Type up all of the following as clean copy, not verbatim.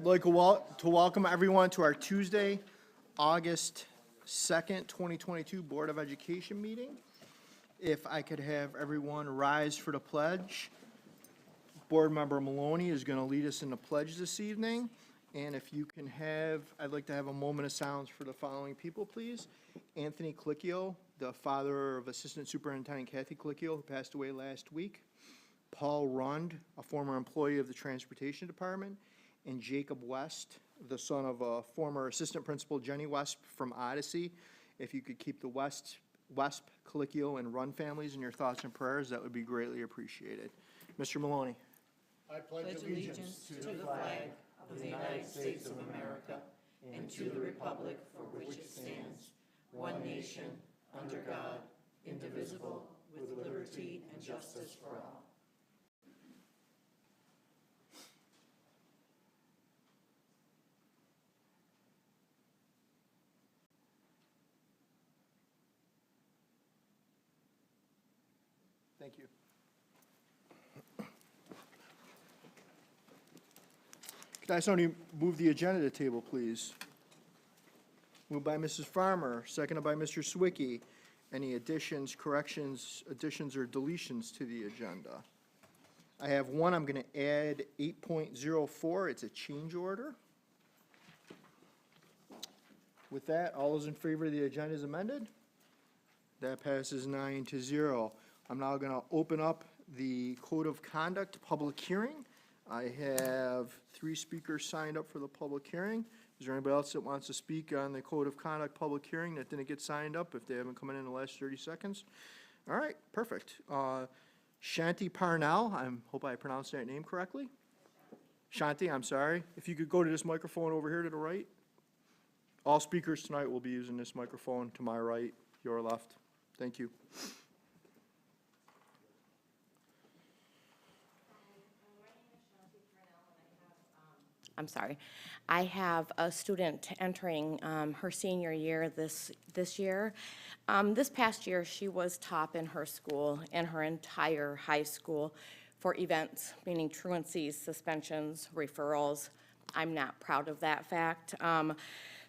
I'd like to welcome everyone to our Tuesday, August 2nd, 2022 Board of Education meeting. If I could have everyone rise for the pledge. Board Member Maloney is going to lead us in the pledge this evening. And if you can have, I'd like to have a moment of silence for the following people, please. Anthony Clicchio, the father of Assistant Superintendent Kathy Clicchio, who passed away last week. Paul Rund, a former employee of the Transportation Department. And Jacob West, the son of a former assistant principal, Jenny West from Odyssey. If you could keep the West, Clicchio, and Run families in your thoughts and prayers, that would be greatly appreciated. Mr. Maloney. I pledge allegiance to the flag of the United States of America and to the republic for which it stands, one nation, under God, indivisible, with liberty and justice for all. Thank you. Could I somebody move the agenda to the table, please? Moved by Mrs. Farmer, seconded by Mr. Swicky. Any additions, corrections, additions, or deletions to the agenda? I have one. I'm going to add 8.04. It's a change order. With that, all those in favor of the agenda is amended? That passes 9-0. I'm now going to open up the Code of Conduct public hearing. I have 3 speakers signed up for the public hearing. Is there anybody else that wants to speak on the Code of Conduct public hearing that didn't get signed up if they haven't come in the last 30 seconds? All right, perfect. Shanti Parnell, I hope I pronounced that name correctly. Shanti, I'm sorry. If you could go to this microphone over here to the right. All speakers tonight will be using this microphone to my right, your left. Thank you. I'm sorry. I have a student entering her senior year this year. This past year, she was top in her school and her entire high school for events, meaning truancies, suspensions, referrals. I'm not proud of that fact.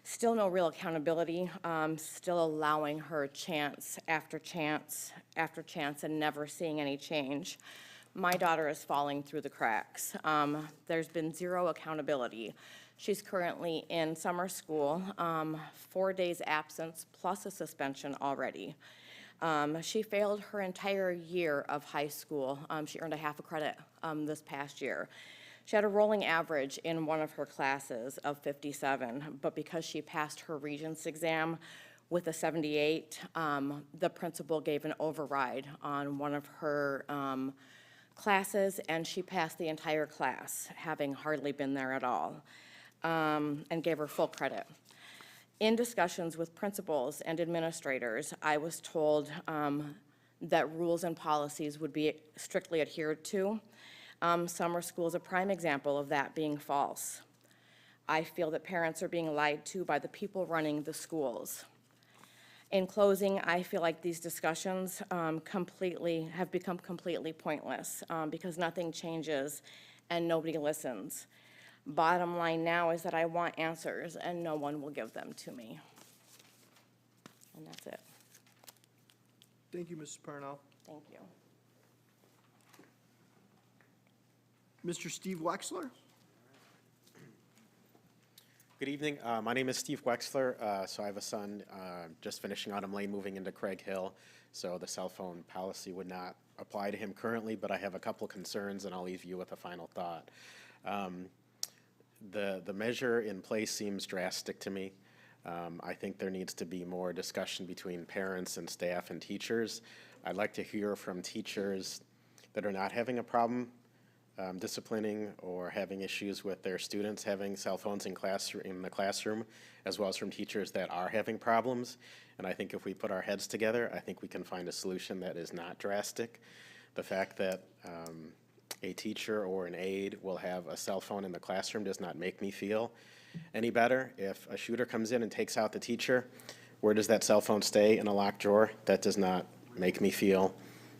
Still no real accountability, still allowing her chance after chance after chance and never seeing any change. My daughter is falling through the cracks. There's been zero accountability. She's currently in summer school, 4 days absence plus a suspension already. She failed her entire year of high school. She earned a half a credit this past year. She had a rolling average in one of her classes of 57, but because she passed her Regents exam with a 78, the principal gave an override on one of her classes, and she passed the entire class, having hardly been there at all, and gave her full credit. In discussions with principals and administrators, I was told that rules and policies would be strictly adhered to. Summer school is a prime example of that being false. I feel that parents are being lied to by the people running the schools. In closing, I feel like these discussions have become completely pointless because nothing changes and nobody listens. Bottom line now is that I want answers and no one will give them to me. And that's it. Thank you, Mrs. Parnell. Thank you. Mr. Steve Wexler. Good evening. My name is Steve Wexler. So I have a son just finishing Autumn Lane, moving into Craig Hill. So the cell phone policy would not apply to him currently, but I have a couple concerns, and I'll leave you with a final thought. The measure in place seems drastic to me. I think there needs to be more discussion between parents and staff and teachers. I'd like to hear from teachers that are not having a problem disciplining or having issues with their students having cell phones in the classroom, as well as from teachers that are having problems. And I think if we put our heads together, I think we can find a solution that is not drastic. The fact that a teacher or an aide will have a cell phone in the classroom does not make me feel any better. If a shooter comes in and takes out the teacher, where does that cell phone stay? In a locked drawer? That does not make me feel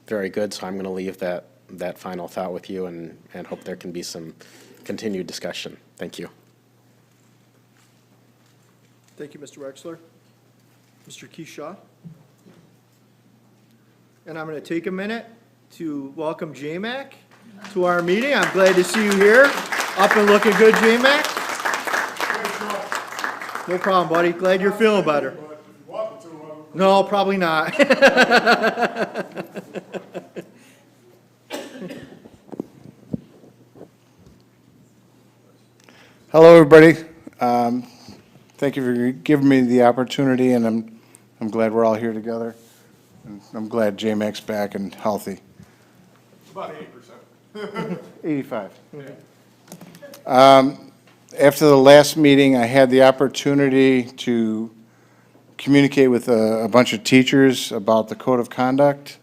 very good, so I'm going to leave that final thought with you and hope there can be some continued discussion. Thank you. Thank you, Mr. Wexler. Mr. Keyshaw. And I'm going to take a minute to welcome J-Mac to our meeting. I'm glad to see you here. Up and looking good, J-Mac. No problem, buddy. Glad you're feeling better. No, probably not. Hello, everybody. Thank you for giving me the opportunity, and I'm glad we're all here together. And I'm glad J-Mac's back and healthy. About 8%. 85. After the last meeting, I had the opportunity to communicate with a bunch of teachers about the code of conduct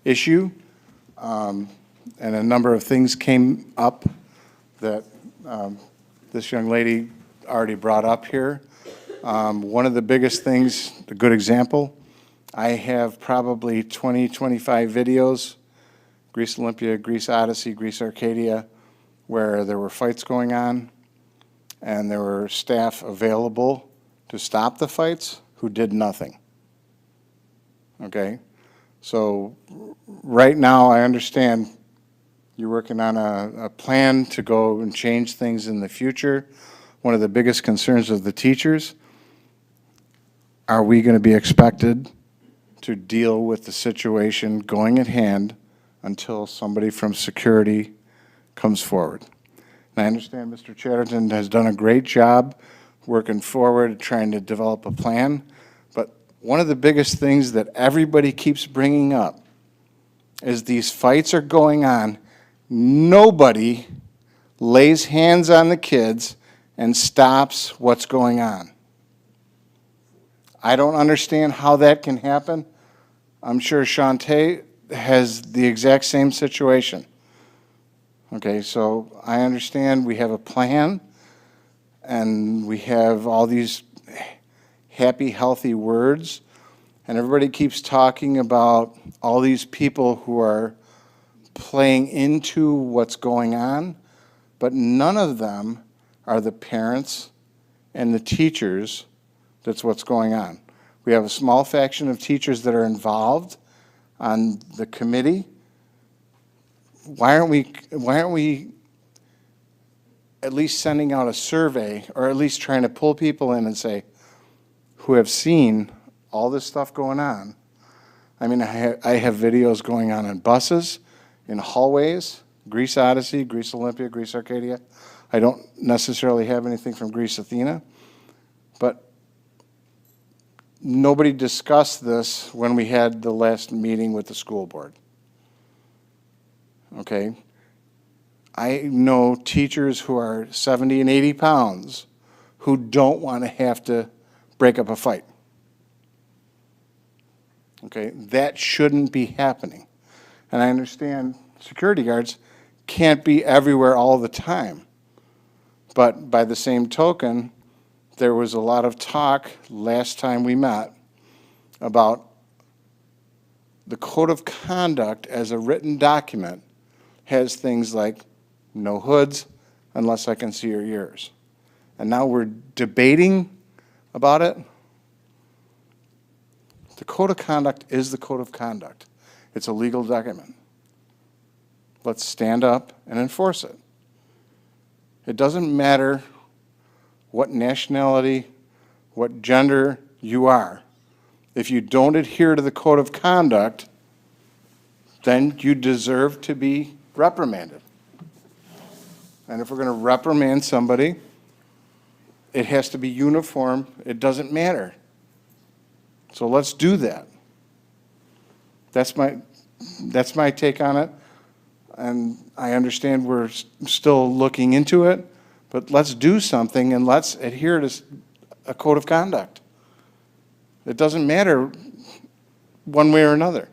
issue, and a number of things came up that this young lady already brought up here. One of the biggest things, a good example, I have probably 20, 25 videos, Greece Olympia, Greece Odyssey, Greece Arcadia, where there were fights going on, and there were staff available to stop the fights who did nothing. Okay? So right now, I understand you're working on a plan to go and change things in the future. One of the biggest concerns of the teachers, are we going to be expected to deal with the situation going at hand until somebody from security comes forward? And I understand Mr. Chatterton has done a great job working forward, trying to develop a plan. But one of the biggest things that everybody keeps bringing up is these fights are going on. Nobody lays hands on the kids and stops what's going on. I don't understand how that can happen. I'm sure Shantae has the exact same situation. Okay, so I understand we have a plan, and we have all these happy, healthy words, and everybody keeps talking about all these people who are playing into what's going on, but none of them are the parents and the teachers that's what's going on. We have a small faction of teachers that are involved on the committee. Why aren't we at least sending out a survey, or at least trying to pull people in and say, who have seen all this stuff going on? I mean, I have videos going on in buses, in hallways, Greece Odyssey, Greece Olympia, Greece Arcadia. I don't necessarily have anything from Greece Athena, but nobody discussed this when we had the last meeting with the school board. Okay? I know teachers who are 70 and 80 pounds who don't want to have to break up a fight. Okay? That shouldn't be happening. And I understand security guards can't be everywhere all the time. But by the same token, there was a lot of talk last time we met about the code of conduct as a written document has things like no hoods unless I can see your ears. And now we're debating about it. The code of conduct is the code of conduct. It's a legal document. Let's stand up and enforce it. It doesn't matter what nationality, what gender you are. If you don't adhere to the code of conduct, then you deserve to be reprimanded. And if we're going to reprimand somebody, it has to be uniform. It doesn't matter. So let's do that. That's my take on it. And I understand we're still looking into it, but let's do something and let's adhere to a code of conduct. It doesn't matter one way or another.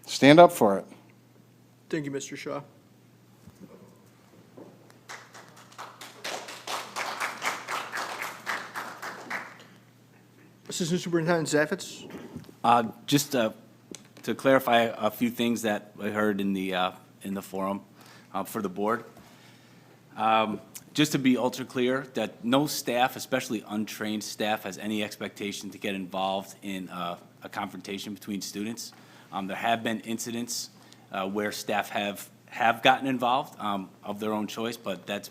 Stand up for it. Thank you, Mr. Shaw. Assistant Superintendent Zaffis. Just to clarify a few things that I heard in the forum for the board. Just to be ultra clear, that no staff, especially untrained staff, has any expectation to get involved in a confrontation between students. There have been incidents where staff have gotten involved of their own choice, but that's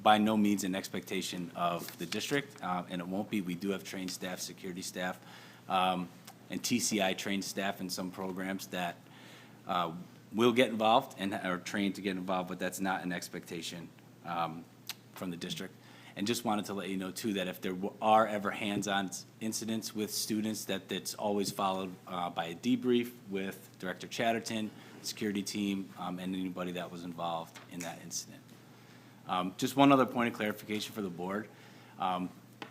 by no means an expectation of the district, and it won't be. We do have trained staff, security staff, and TCI trained staff in some programs that will get involved and are trained to get involved, but that's not an expectation from the district. And just wanted to let you know too, that if there are ever hands-on incidents with students, that's always followed by a debrief with Director Chatterton, security team, and anybody that was involved in that incident. Just one other point of clarification for the board.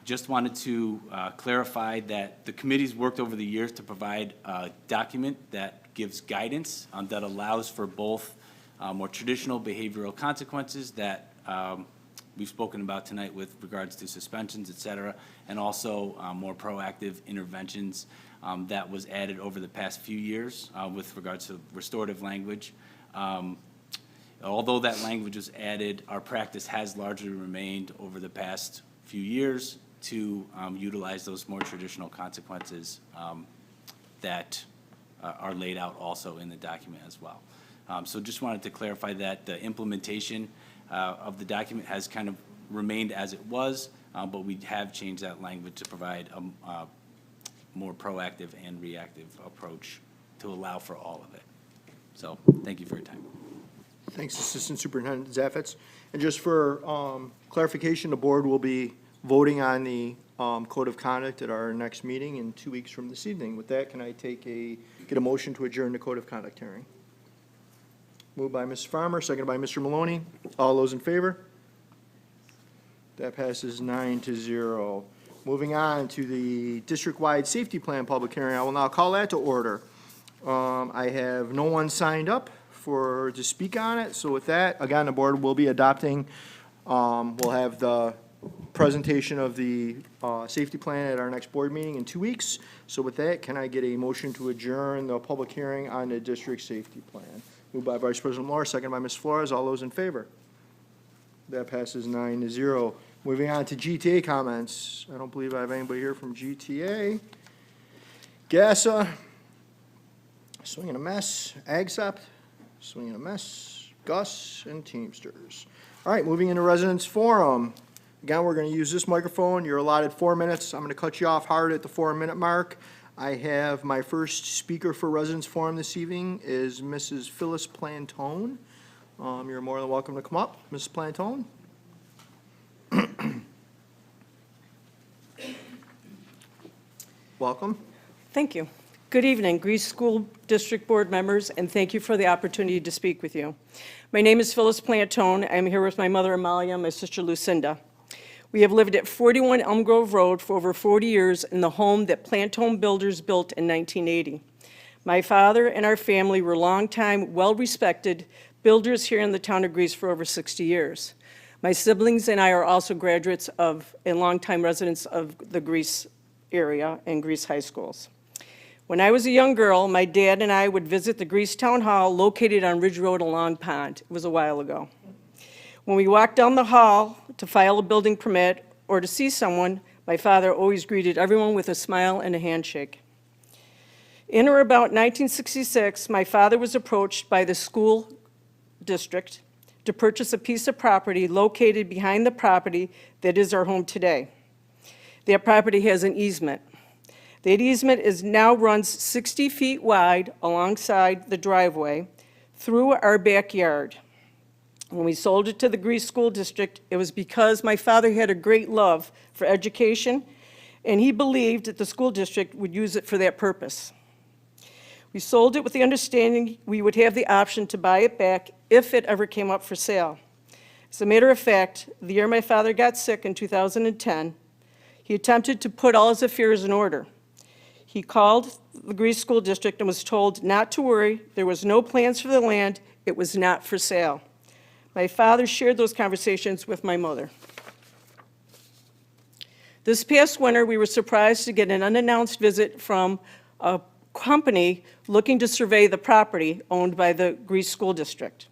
Just wanted to clarify that the committee's worked over the years to provide a document that gives guidance that allows for both more traditional behavioral consequences that we've spoken about tonight with regards to suspensions, et cetera, and also more proactive interventions that was added over the past few years with regards to restorative language. Although that language was added, our practice has largely remained over the past few years to utilize those more traditional consequences that are laid out also in the document as well. So just wanted to clarify that the implementation of the document has kind of remained as it was, but we have changed that language to provide a more proactive and reactive approach to allow for all of it. So thank you for your time. Thanks, Assistant Superintendent Zaffetz. And just for clarification, the board will be voting on the code of conduct at our next meeting in 2 weeks from this evening. With that, can I get a motion to adjourn the code of conduct hearing? Moved by Mrs. Farmer, seconded by Mr. Maloney. All those in favor? That passes 9-0. Moving on to the district-wide safety plan public hearing, I will now call that to order. I have no one signed up to speak on it, so with that, again, the board will be adopting, we'll have the presentation of the safety plan at our next board meeting in 2 weeks. So with that, can I get a motion to adjourn the public hearing on the district safety plan? Moved by Vice President Moore, second by Ms. Flores. All those in favor? That passes 9-0. Moving on to GTA comments. I don't believe I have anybody here from GTA. GASA, swinging a mess. AGSEP, swinging a mess. Gus and Teamsters. All right, moving into residents forum. Again, we're going to use this microphone. You're allotted 4 minutes. I'm going to cut you off hard at the 4-minute mark. I have my first speaker for residents forum this evening is Mrs. Phyllis Plantone. You're more than welcome to come up, Mrs. Plantone. Welcome. Thank you. Good evening, Greece School District Board members, and thank you for the opportunity to speak with you. My name is Phyllis Plantone. I'm here with my mother, Amalia, and my sister, Lucinda. We have lived at 41 Elm Grove Road for over 40 years in the home that Plantone Builders built in 1980. My father and our family were longtime, well-respected builders here in the town of Greece for over 60 years. My siblings and I are also graduates of and longtime residents of the Greece area and Greece high schools. When I was a young girl, my dad and I would visit the Greece Town Hall located on Ridge Road along Pond. It was a while ago. When we walked down the hall to file a building permit or to see someone, my father always greeted everyone with a smile and a handshake. In or about 1966, my father was approached by the school district to purchase a piece of property located behind the property that is our home today. That property has an easement. That easement now runs 60 feet wide alongside the driveway through our backyard. When we sold it to the Greece School District, it was because my father had a great love for education, and he believed that the school district would use it for that purpose. We sold it with the understanding we would have the option to buy it back if it ever came up for sale. As a matter of fact, the year my father got sick in 2010, he attempted to put all his affairs in order. He called the Greece School District and was told not to worry, there was no plans for the land, it was not for sale. My father shared those conversations with my mother. This past winter, we were surprised to get an unannounced visit from a company looking to survey the property owned by the Greece School District.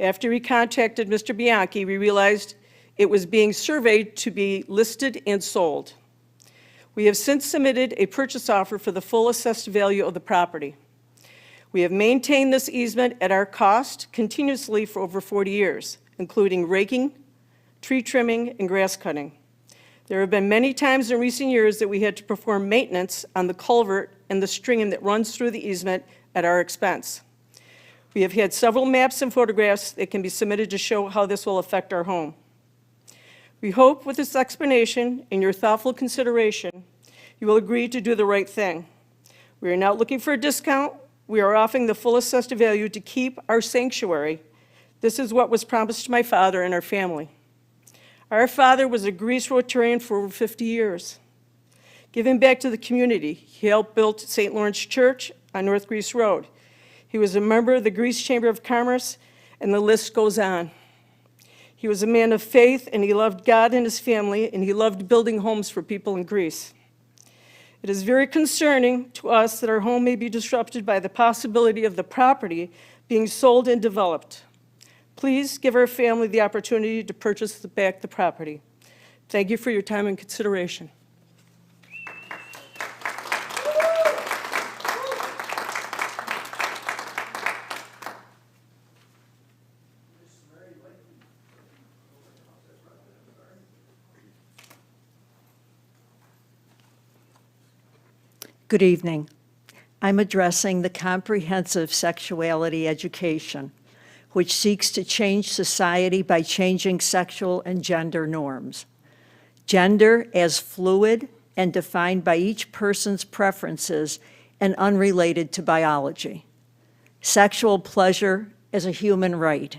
After we contacted Mr. Bianchi, we realized It was being surveyed to be listed and sold. We have since submitted a purchase offer for the full assessed value of the property. We have maintained this easement at our cost continuously for over 40 years, including raking, tree trimming, and grass cutting. There have been many times in recent years that we had to perform maintenance on the culvert and the stream that runs through the easement at our expense. We have had several maps and photographs that can be submitted to show how this will affect our home. We hope with this explanation and your thoughtful consideration, you will agree to do the right thing. We are not looking for a discount. We are offering the full assessed value to keep our sanctuary. This is what was promised to my father and our family. Our father was a Greece Rotarian for over 50 years. Giving back to the community, he helped build St. Lawrence Church on North Greece Road. He was a member of the Greece Chamber of Commerce, and the list goes on. He was a man of faith, and he loved God and his family, and he loved building homes for people in Greece. It is very concerning to us that our home may be disrupted by the possibility of the property being sold and developed. Please give our family the opportunity to purchase back the property. Thank you for your time and consideration. Good evening. I'm addressing the comprehensive sexuality education, which seeks to change society by changing sexual and gender norms. Gender as fluid and defined by each person's preferences and unrelated to biology. Sexual pleasure as a human right.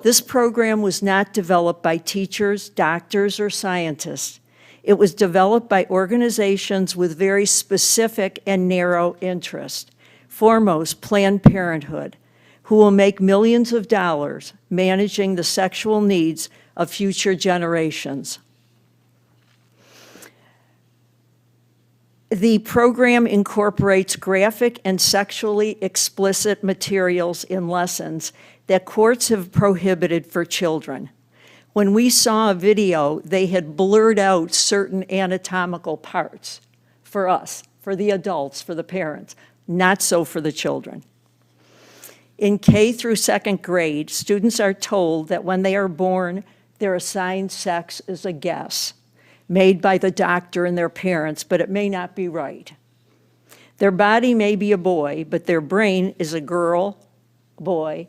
This program was not developed by teachers, doctors, or scientists. It was developed by organizations with very specific and narrow interests. Foremost, Planned Parenthood, who will make millions of dollars managing the sexual needs of future generations. The program incorporates graphic and sexually explicit materials in lessons that courts have prohibited for children. When we saw a video, they had blurred out certain anatomical parts for us, for the adults, for the parents, not so for the children. In K through second grade, students are told that when they are born, their assigned sex is a guess made by the doctor and their parents, but it may not be right. Their body may be a boy, but their brain is a girl, boy,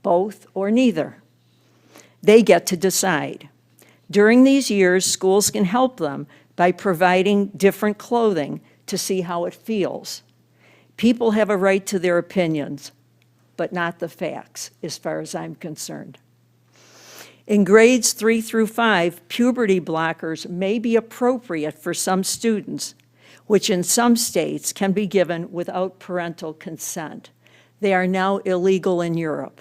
both, or neither. They get to decide. During these years, schools can help them by providing different clothing to see how it feels. People have a right to their opinions, but not the facts, as far as I'm concerned. In grades 3 through 5, puberty blockers may be appropriate for some students, which in some states can be given without parental consent. They are now illegal in Europe.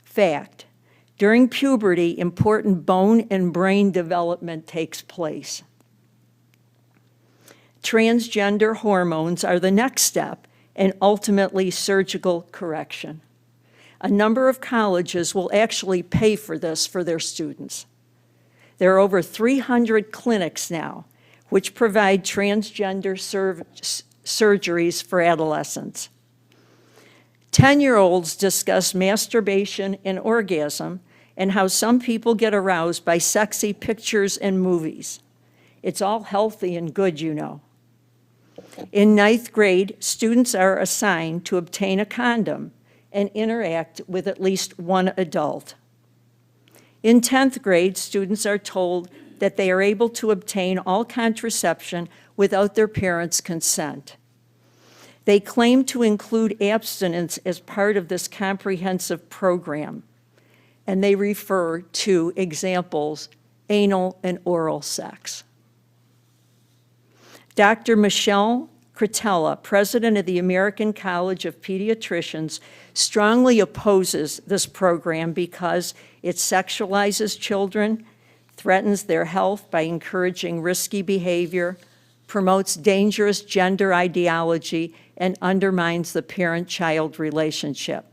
Fact. During puberty, important bone and brain development takes place. Transgender hormones are the next step and ultimately surgical correction. A number of colleges will actually pay for this for their students. There are over 300 clinics now which provide transgender surgeries for adolescents. 10-year-olds discuss masturbation and orgasm and how some people get aroused by sexy pictures and movies. It's all healthy and good, you know. In 9th grade, students are assigned to obtain a condom and interact with at least one adult. In 10th grade, students are told that they are able to obtain all contraception without their parents' consent. They claim to include abstinence as part of this comprehensive program, and they refer to examples, anal and oral sex. Dr. Michelle Cretella, president of the American College of Pediatricians, strongly opposes this program because it sexualizes children, threatens their health by encouraging risky behavior, promotes dangerous gender ideology, and undermines the parent-child relationship.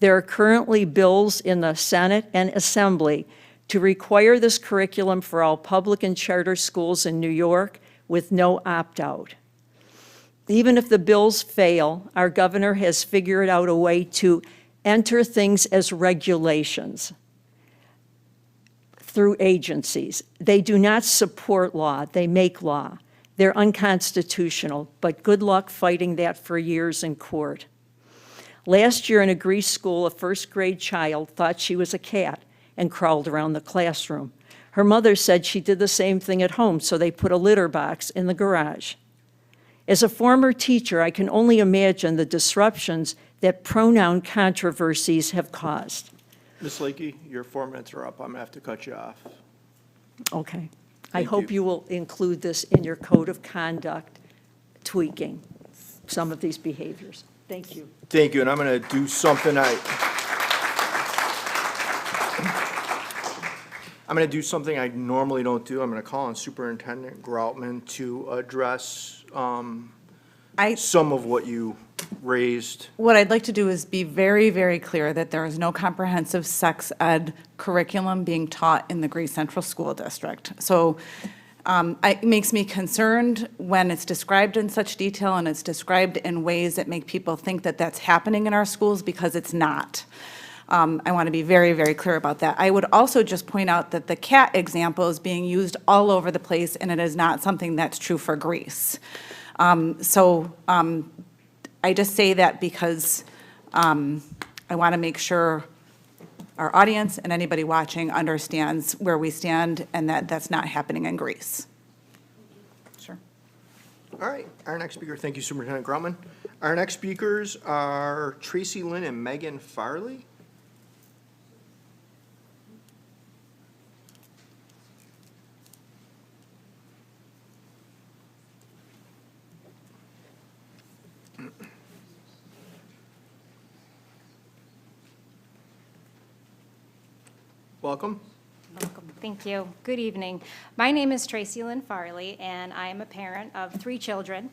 There are currently bills in the Senate and Assembly to require this curriculum for all public and charter schools in New York with no opt-out. Even if the bills fail, our governor has figured out a way to enter things as regulations through agencies. They do not support law, they make law. They're unconstitutional, but good luck fighting that for years in court. Last year in a Greece school, a first-grade child thought she was a cat and crawled around the classroom. Her mother said she did the same thing at home, so they put a litter box in the garage. As a former teacher, I can only imagine the disruptions that pronoun controversies have caused. Ms. Lakey, your 4 minutes are up. I'm going to have to cut you off. Okay. I Thank hope you. you will include this in your code of conduct, tweaking some of these behaviors. Thank you. Thank you, and I'm going to do something I normally don't do. I'm going to call on Superintendent Groutman to address some of what you raised. What I'd like to do is be very, very clear that there is no comprehensive sex ed curriculum being taught in the Greece Central School District. So it makes me concerned when it's described in such detail and it's described in ways that make people think that that's happening in our schools, because it's not. I want to be very, very clear about that. I would also just point out that the cat example is being used all over the place, and it is not something that's true for Greece. I just say that because I want to make sure our audience and anybody watching understands where we stand and that that's not happening in Greece. Sure. All right, our next speaker, thank you, Superintendent Groutman. Our next speakers are Tracy Lynn and Megan Farley. Welcome. Welcome. Thank you. Good evening. My name is Tracy Lynn Farley, and I am a parent of 3 children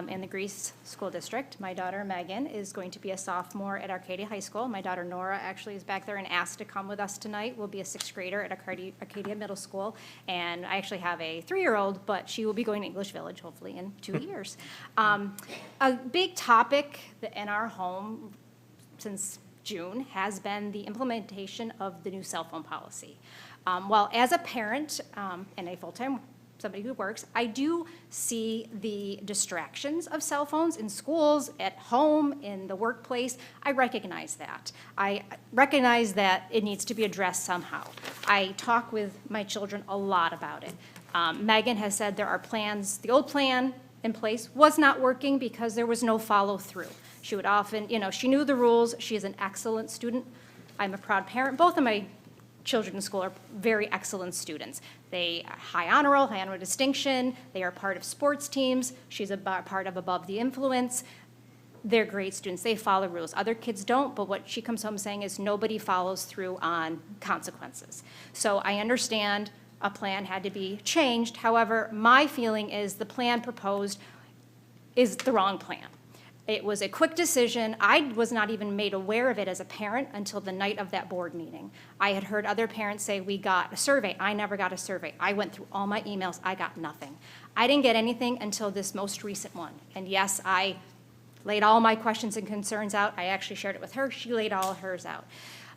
in the Greece School District. My daughter Megan is going to be a sophomore at Arcadia High School. My daughter Nora actually is back there and asked to come with us tonight. Will be a 6th grader at Arcadia Middle School, and I actually have a 3-year-old, but she will be going to English Village hopefully in 2 years. A big topic in our home since June has been the implementation of the new cell phone policy. While as a parent and a full-time somebody who works, I do see the distractions of cell phones in schools, at home, in the workplace. I recognize that. I recognize that it needs to be addressed somehow. I talk with my children a lot about it. Megan has said there are plans, the old plan in place was not working because there was no follow-through. She would often, she knew the rules. She is an excellent student. I'm a proud parent. Both of my children in school are very excellent students. They are high honor roll, high honor distinction. They are part of sports teams. She's a part of Above the Influence. They're great students. They follow rules. Other kids don't, but what she comes home saying is nobody follows through on consequences. So I understand a plan had to be changed. However, my feeling is the plan proposed is the wrong plan. It was a quick decision. I was not even made aware of it as a parent until the night of that board meeting. I had heard other parents say, we got a survey. I never got a survey. I went through all my emails. I got nothing. I didn't get anything until this most recent one. And yes, I laid all my questions and concerns out. I actually shared it with her. She laid all hers out.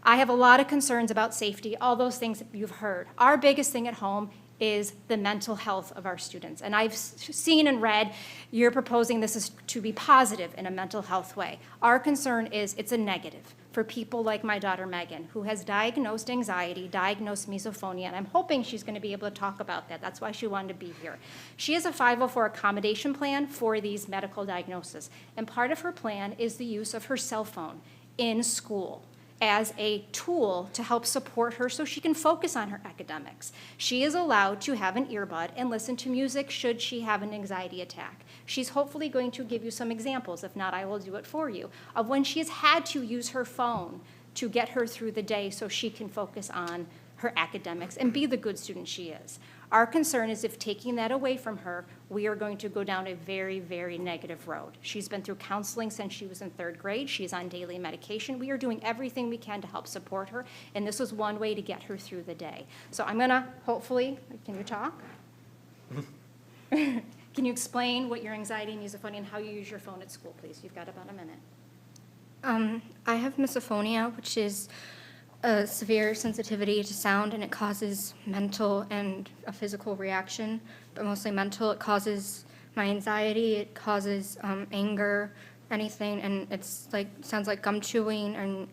I have a lot of concerns about safety, all those things that you've heard. Our biggest thing at home is the mental health of our students. And I've seen and read, you're proposing this is to be positive in a mental health way. Our concern is it's a negative for people like my daughter Megan, who has diagnosed anxiety, diagnosed misophonia, and I'm hoping she's going to be able to talk about that. That's why she wanted to be here. She has a 504 accommodation plan for these medical diagnoses, and part of her plan is the use of her cell phone in school as a tool to help support her so she can focus on her academics. She is allowed to have an earbud and listen to music should she have an anxiety attack. She's hopefully going to give you some examples, if not I will do it for you, of when she has had to use her phone to get her through the day so she can focus on her academics and be the good student she is. Our concern is if taking that away from her, we are going to go down a very, very negative road. She's been through counseling since she was in 3rd grade. She's on daily medication. We are doing everything we can to help support her, and this was one way to get her through the day. So I'm gonna, hopefully, can you talk? Can you explain what your anxiety and misophonia and how you use your phone at school, please? You've got about a minute. I have misophonia, which is a severe sensitivity to sound, and it causes mental and a physical reaction, but mostly mental. It causes my anxiety, it causes anger, anything, and it's like, sounds like gum chewing and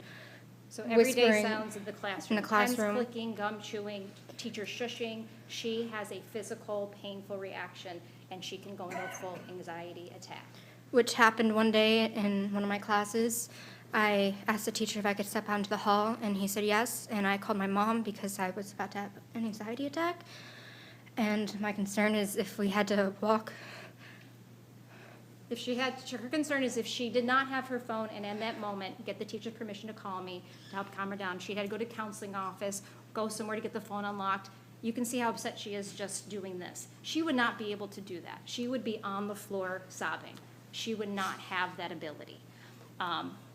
So everyday whispering sounds in the classroom. in the classroom. Pens clicking, gum chewing, teacher shushing. She has a physical, painful reaction, and she can go into a full anxiety attack. which happened one day in one of my classes. I asked the teacher if I could step out into the hall, and he said yes, and I called my mom because I was about to have an anxiety attack. And my concern is if we had to walk. If she had, her concern is if she did not have her phone and in that moment get the teacher's permission to call me to help calm her down, she'd had to go to counseling office, go somewhere to get the phone unlocked. You can see how upset she is just doing this. She would not be able to do that. She would be on the floor sobbing. She would not have that ability.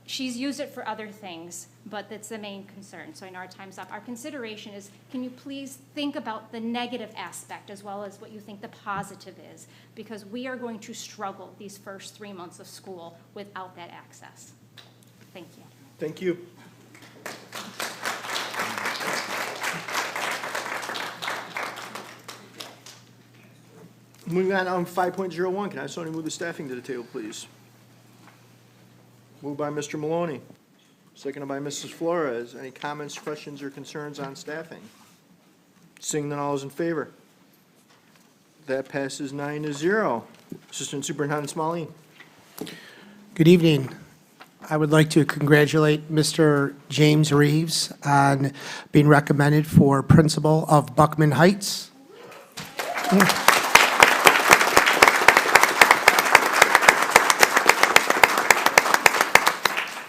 She's used it for other things, but that's the main concern. So I know our time's up. Our consideration is, can you please think about the negative aspect as well as what you think the positive is? Because we are going to struggle these first 3 months of school without that access. Thank you. Thank you. Moving on, 5.01, can I have somebody move the staffing to the table, please? Moved by Mr. Maloney, seconded by Mrs. Flores. Any comments, questions, or concerns on staffing? Seeing none, all is in favor. That passes 9-0. Assistant Superintendent Smalley. Good evening. I would like to congratulate Mr. James Reeves on being recommended for principal of Buckman Heights.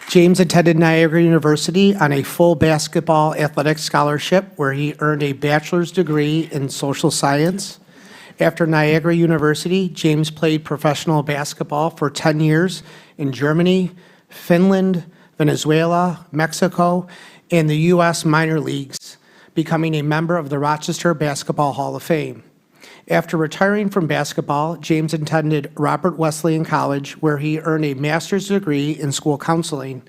James attended Niagara University on a full basketball athletic scholarship where he earned a bachelor's degree in social science. After Niagara University, James played professional basketball for 10 years in Germany, Finland, Venezuela, Mexico, and the U.S. minor leagues, becoming a member of the Rochester Basketball Hall of Fame. After retiring from basketball, James attended Robert Wesleyan College, where he earned a master's degree in school counseling,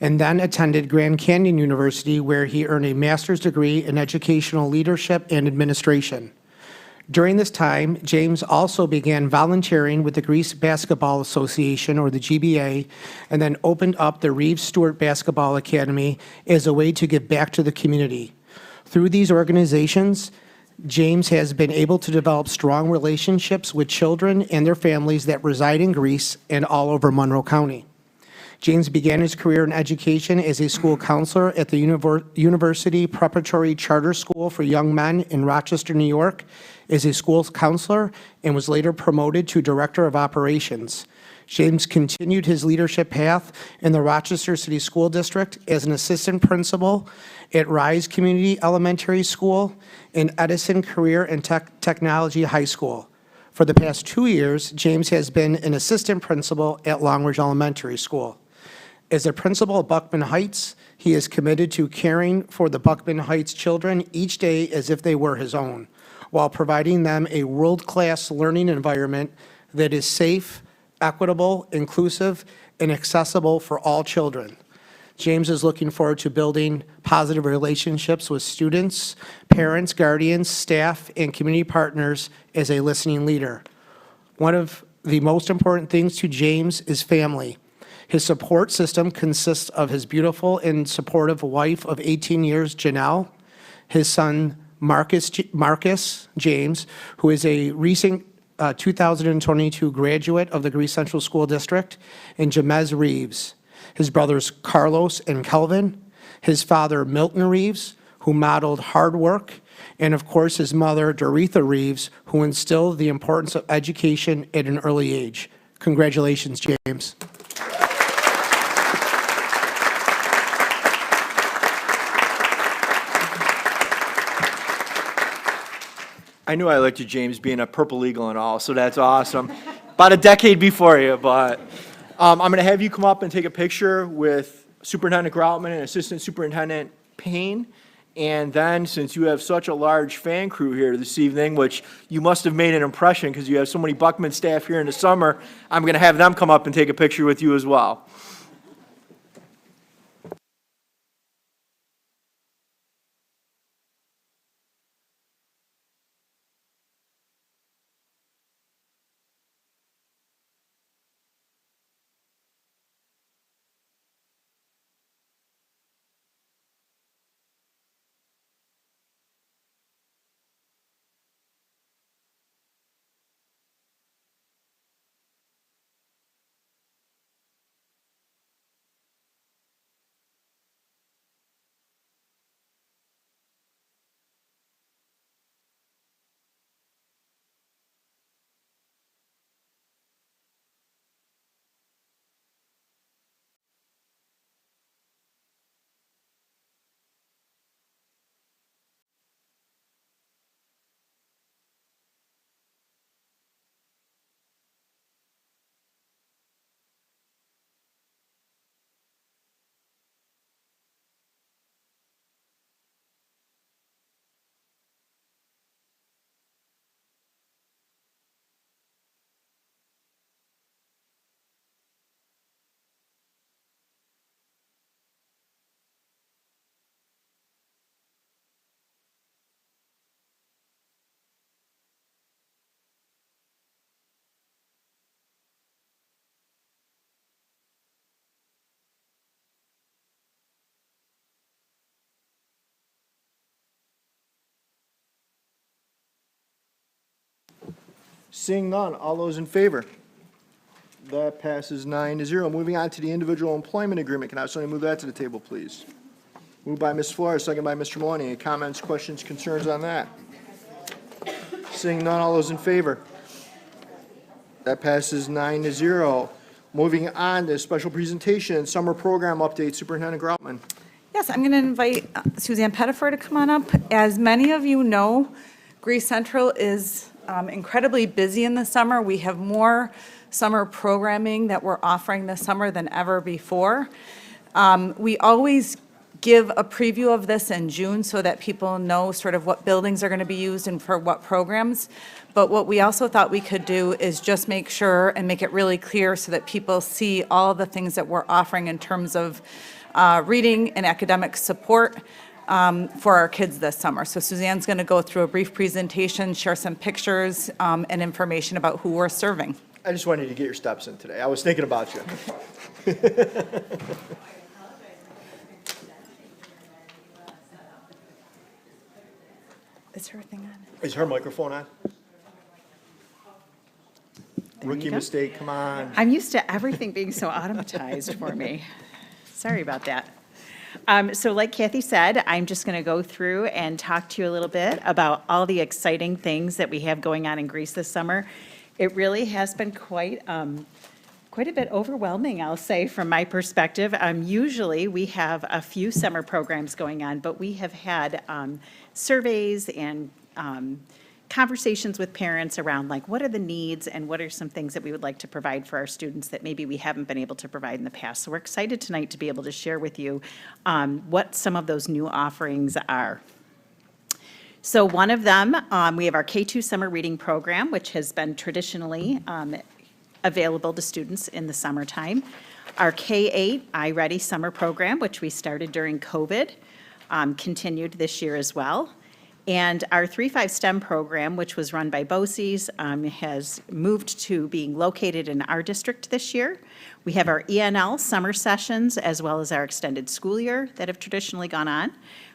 and then attended Grand Canyon University, where he earned a master's degree in educational leadership and administration. During this time, James also began volunteering with the Greece Basketball Association, or the GBA, and then opened up the Reeves Stewart Basketball Academy as a way to give back to the community. Through these organizations, James has been able to develop strong relationships with children and their families that reside in Greece and all over Monroe County. James began his career in education as a school counselor at the University Preparatory Charter School for Young Men in Rochester, New York, as a school counselor, and was later promoted to Director of Operations. James continued his leadership path in the Rochester City School District as an assistant principal at Rise Community Elementary School and Edison Career and Technology High School. For the past 2 years, James has been an assistant principal at Longridge Elementary School. As a principal at Buckman Heights, he is committed to caring for the Buckman Heights children each day as if they were his own, while providing them a world-class learning environment that is safe, equitable, inclusive, and accessible for all children. James is looking forward to building positive relationships with students, parents, guardians, staff, and community partners as a listening leader. One of the most important things to James is family. His support system consists of his beautiful and supportive wife of 18 years, Janelle, his son, Marcus James, who is a recent 2022 graduate of the Greece Central School District, and Jamez Reeves, his brothers Carlos and Kelvin, his father Milton Reeves, who modeled hard work, and of course his mother Doretha Reeves, who instilled the importance of education at an early age. Congratulations, James. I knew I liked you, James, being a Purple Eagle and all, so that's awesome. About a decade before you, but I'm going to have you come up and take a picture with Superintendent Groutman and Assistant Superintendent Payne. And then, since you have such a large fan crew here this evening, which you must have made an impression because you have so many Buckman staff here in the summer, I'm going to have them come up and take a picture with you as well. Seeing none, all those in favor? That passes 9-0. Moving on to the individual employment agreement. Can I have somebody move that to the table, please? Moved by Ms. Flores, second by Mr. Maloney. Any comments, questions, concerns on that? Seeing none, all those in favor? That passes 9-0. Moving on to special presentation, summer program update, Superintendent Groutman. Yes, I'm going to invite Suzanne Pettifer to come on up. As many of you know, Greece Central is incredibly busy in the summer. We have more summer programming that we're offering this summer than ever before. We always give a preview of this in June so that people know sort of what buildings are going to be used and for what programs. But what we also thought we could do is just make sure and make it really clear so that people see all the things that we're offering in terms of reading and academic support for our kids this summer. So Suzanne's going to go through a brief presentation, share some pictures and information about who we're serving. I just wanted to get your steps in today. I was thinking about you. Is her thing on? Is her microphone on? Rookie mistake, come on. I'm used to everything being so automatized for me. Sorry about that. So like Kathy said, I'm just going to go through and talk to you a little bit about all the exciting things that we have going on in Greece this summer. It really has been quite a bit overwhelming, I'll say, from my perspective. Usually, we have a few summer programs going on, but we have had surveys and conversations with parents around, like, what are the needs and what are some things that we would like to provide for our students that maybe we haven't been able to provide in the past. So we're excited tonight to be able to share with you what some of those new offerings are. So one of them, we have our K-2 summer reading program, which has been traditionally available to students in the summertime. Our K-8 iReady summer program, which we started during COVID, continued this year as well. And our 3-5 STEM program, which was run by BOCES, has moved to being located in our district this year. We have our ENL summer sessions as well as our extended school year that have traditionally gone on.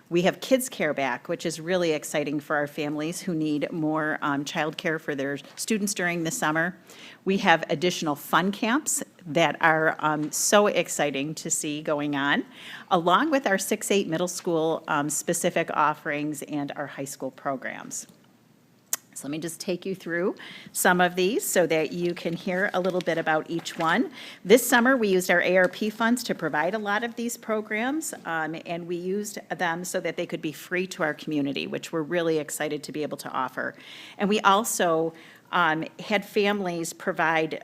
We have Kids Care back, which is really exciting for our families who need more childcare for their students during the summer. We have additional fun camps that are so exciting to see going on, along with our 6-8 middle school specific offerings and our high school programs. So let me just take you through some of these so that you can hear a little bit about each one. This summer, we used our ARP funds to provide a lot of these programs, and we used them so that they could be free to our community, which we're really excited to be able to offer. And we also had families provide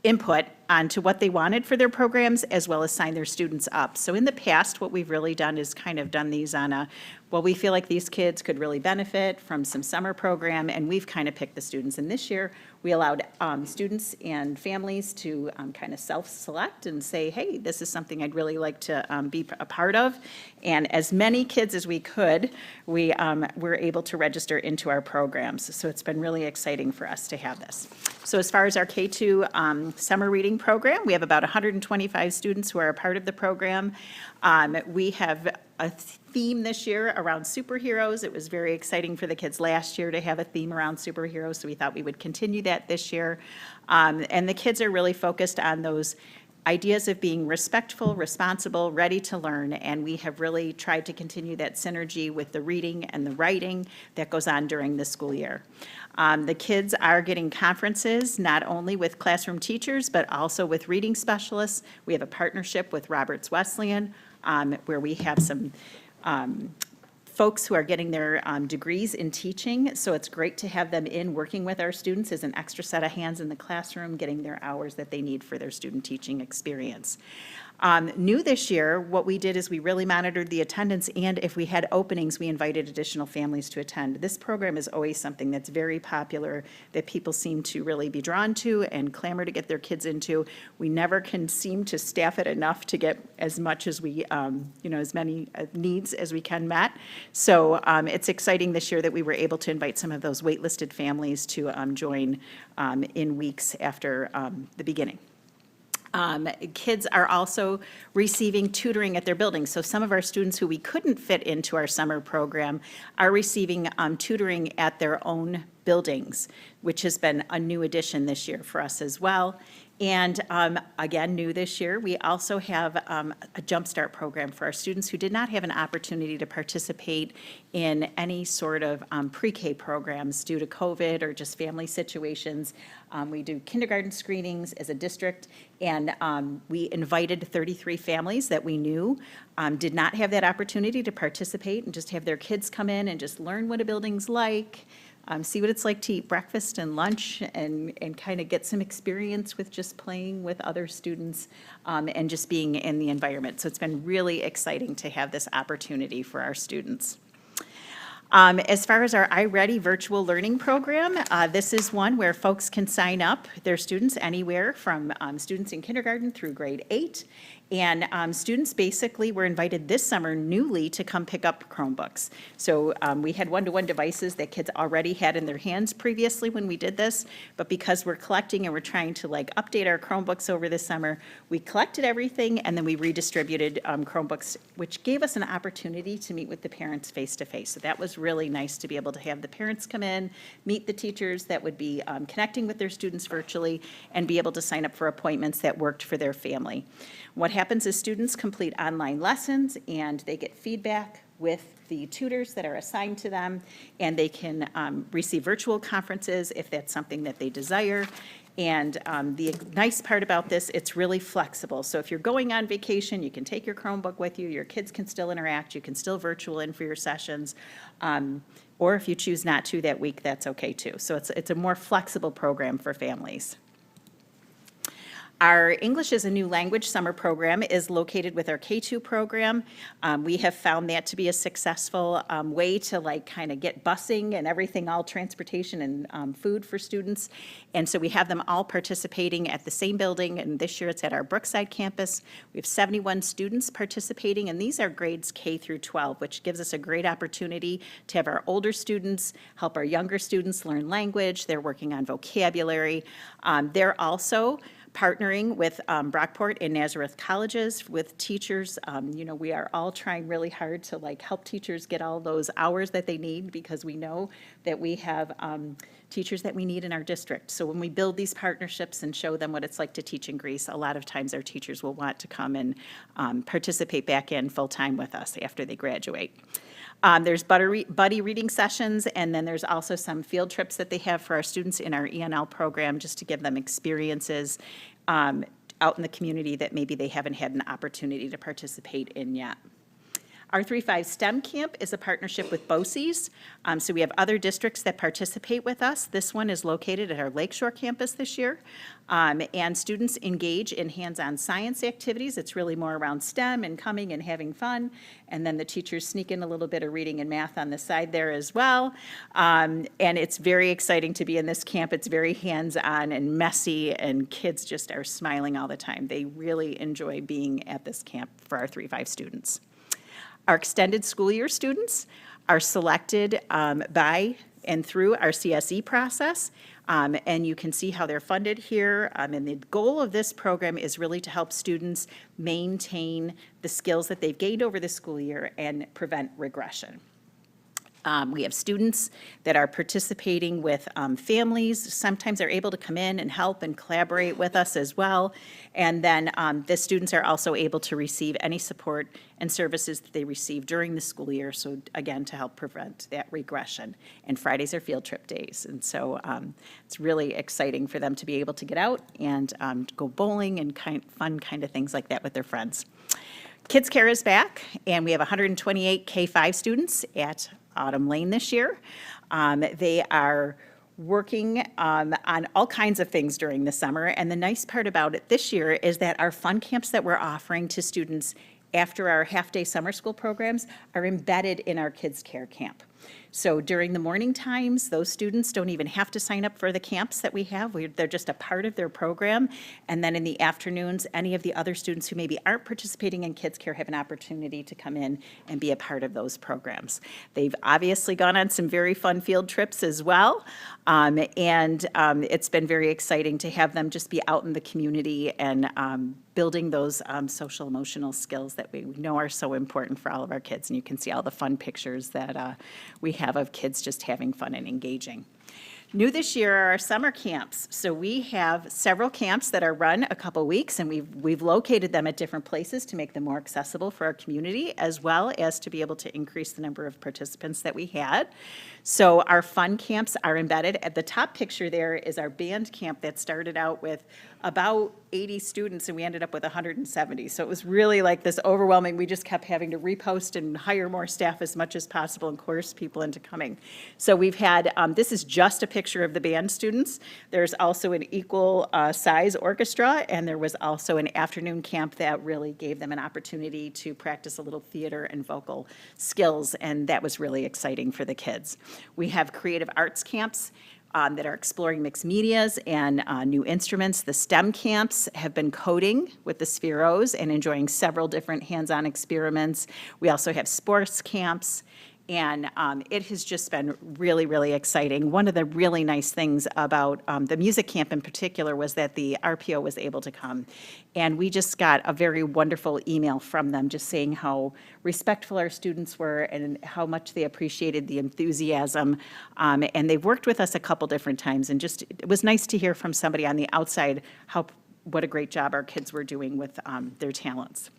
input onto what they wanted for their programs, as well as sign their students up. So in the past, what we've really done is kind of done these on a, well, we feel like these kids could really benefit from some summer program, and we've kind of picked the students. And this year, we allowed students and families to kind of self-select and say, hey, this is something I'd really like to be a part of. And as many kids as we could, we were able to register into our programs. So it's been really exciting for us to have this. So as far as our K-2 summer reading program, we have about 125 students who are a part of the program. We have a theme this year around superheroes. It was very exciting for the kids last year to have a theme around superheroes, so we thought we would continue that this year. And the kids are really focused on those ideas of being respectful, responsible, ready to learn, and we have really tried to continue that synergy with the reading and the writing that goes on during the school year. The kids are getting conferences, not only with classroom teachers, but also with reading specialists. We have a partnership with Roberts Wesleyan, where we have some folks who are getting their degrees in teaching, so it's great to have them in working with our students as an extra set of hands in the classroom, getting their hours that they need for their student teaching experience. New this year, what we did is we really monitored the attendance, and if we had openings, we invited additional families to attend. This program is always something that's very popular, that people seem to really be drawn to and clamor to get their kids into. We never can seem to staff it enough to get as much as we, as many needs as we can met. So it's exciting this year that we were able to invite some of those waitlisted families to join in weeks after the beginning. Kids are also receiving tutoring at their buildings. So some of our students who we couldn't fit into our summer program are receiving tutoring at their own buildings, which has been a new addition this year for us as well. And again, new this year, we also have a Jump Start program for our students who did not have an opportunity to participate in any sort of pre-K programs due to COVID or just family situations. We do kindergarten screenings as a district, and we invited 33 families that we knew did not have that opportunity to participate and just have their kids come in and just learn what a building's like, see what it's like to eat breakfast and lunch, and kind of get some experience with just playing with other students and just being in the environment. So it's been really exciting to have this opportunity for our students. As far as our iReady virtual learning program, this is one where folks can sign up their students anywhere from students in kindergarten through grade 8. And students basically were invited this summer newly to come pick up Chromebooks. So we had one-to-one devices that kids already had in their hands previously when we did this, but because we're collecting and we're trying to update our Chromebooks over this summer, we collected everything and then we redistributed Chromebooks, which gave us an opportunity to meet with the parents face-to-face. So that was really nice to be able to have the parents come in, meet the teachers that would be connecting with their students virtually, and be able to sign up for appointments that worked for their family. What happens is students complete online lessons and they get feedback with the tutors that are assigned to them, and they can receive virtual conferences if that's something that they desire. And the nice part about this, it's really flexible. So if you're going on vacation, you can take your Chromebook with you, your kids can still interact, you can still virtual in for your sessions. Or if you choose not to that week, that's okay too. So it's a more flexible program for families. Our English as a New Language summer program is located with our K-2 program. We have found that to be a successful way to kind of get busing and everything, all transportation and food for students. And so we have them all participating at the same building, and this year it's at our Brookside campus. We have 71 students participating, and these are grades K through 12, which gives us a great opportunity to have our older students help our younger students learn language. They're working on vocabulary. They're also partnering with Brockport and Nazareth colleges with teachers. We are all trying really hard to help teachers get all those hours that they need, because we know that we have teachers that we need in our district. So when we build these partnerships and show them what it's like to teach in Greece, a lot of times our teachers will want to come and participate back in full-time with us after they graduate. There's buddy reading sessions, and then there's also some field trips that they have for our students in our ENL program, just to give them experiences out in the community that maybe they haven't had an opportunity to participate in yet. Our 3-5 STEM Camp is a partnership with BOCES. So we have other districts that participate with us. This one is located at our Lakeshore campus this year. And students engage in hands-on science activities. It's really more around STEM and coming and having fun. And then the teachers sneak in a little bit of reading and math on the side there as well. And it's very exciting to be in this camp. It's very hands-on and messy, and kids just are smiling all the time. They really enjoy being at this camp for our 3-5 students. Our extended school year students are selected by and through our CSE process, and you can see how they're funded here. And the goal of this program is really to help students maintain the skills that they've gained over the school year and prevent regression. We have students that are participating with families. Sometimes they're able to come in and help and collaborate with us as well. And then the students are also able to receive any support and services that they receive during the school year. So again, to help prevent that regression. And Fridays are field trip days. And so it's really exciting for them to be able to get out and go bowling and fun kind of things like that with their friends. Kids Care is back, and we have 128 K-5 students at Autumn Lane this year. They are working on all kinds of things during the summer, and the nice part about it this year is that our fun camps that we're offering to students after our half-day summer school programs are embedded in our Kids Care camp. So during the morning times, those students don't even have to sign up for the camps that we have. They're just a part of their program. And then in the afternoons, any of the other students who maybe aren't participating in Kids Care have an opportunity to come in and be a part of those programs. They've obviously gone on some very fun field trips as well. It's been very exciting to have them just be out in the community and building those social emotional skills that we know are so important for all of our kids. And you can see all the fun pictures that we have of kids just having fun and engaging. New this year are our summer camps. So we have several camps that are run a couple weeks, and we've located them at different places to make them more accessible for our community, as well as to be able to increase the number of participants that we had. So our fun camps are embedded. At the top picture there is our band camp that started out with about 80 students, and we ended up with 170. So it was really like this overwhelming, we just kept having to repost and hire more staff as much as possible and coerce people into coming. So we've had, this is just a picture of the band students. There's also an equal size orchestra, and there was also an afternoon camp that really gave them an opportunity to practice a little theater and vocal skills, and that was really exciting for the kids. We have creative arts camps that are exploring mixed medias and new instruments. The STEM camps have been coding with the Spheros and enjoying several different hands-on experiments. We also have sports camps, and it has just been really, really exciting. One of the really nice things about the music camp in particular was that the RPO was able to come, and we just got a very wonderful email from them just saying how respectful our students were and how much they appreciated the enthusiasm. And they've worked with us a couple different times, and just it was nice to hear from somebody on the outside what a great job our kids were doing with their talents.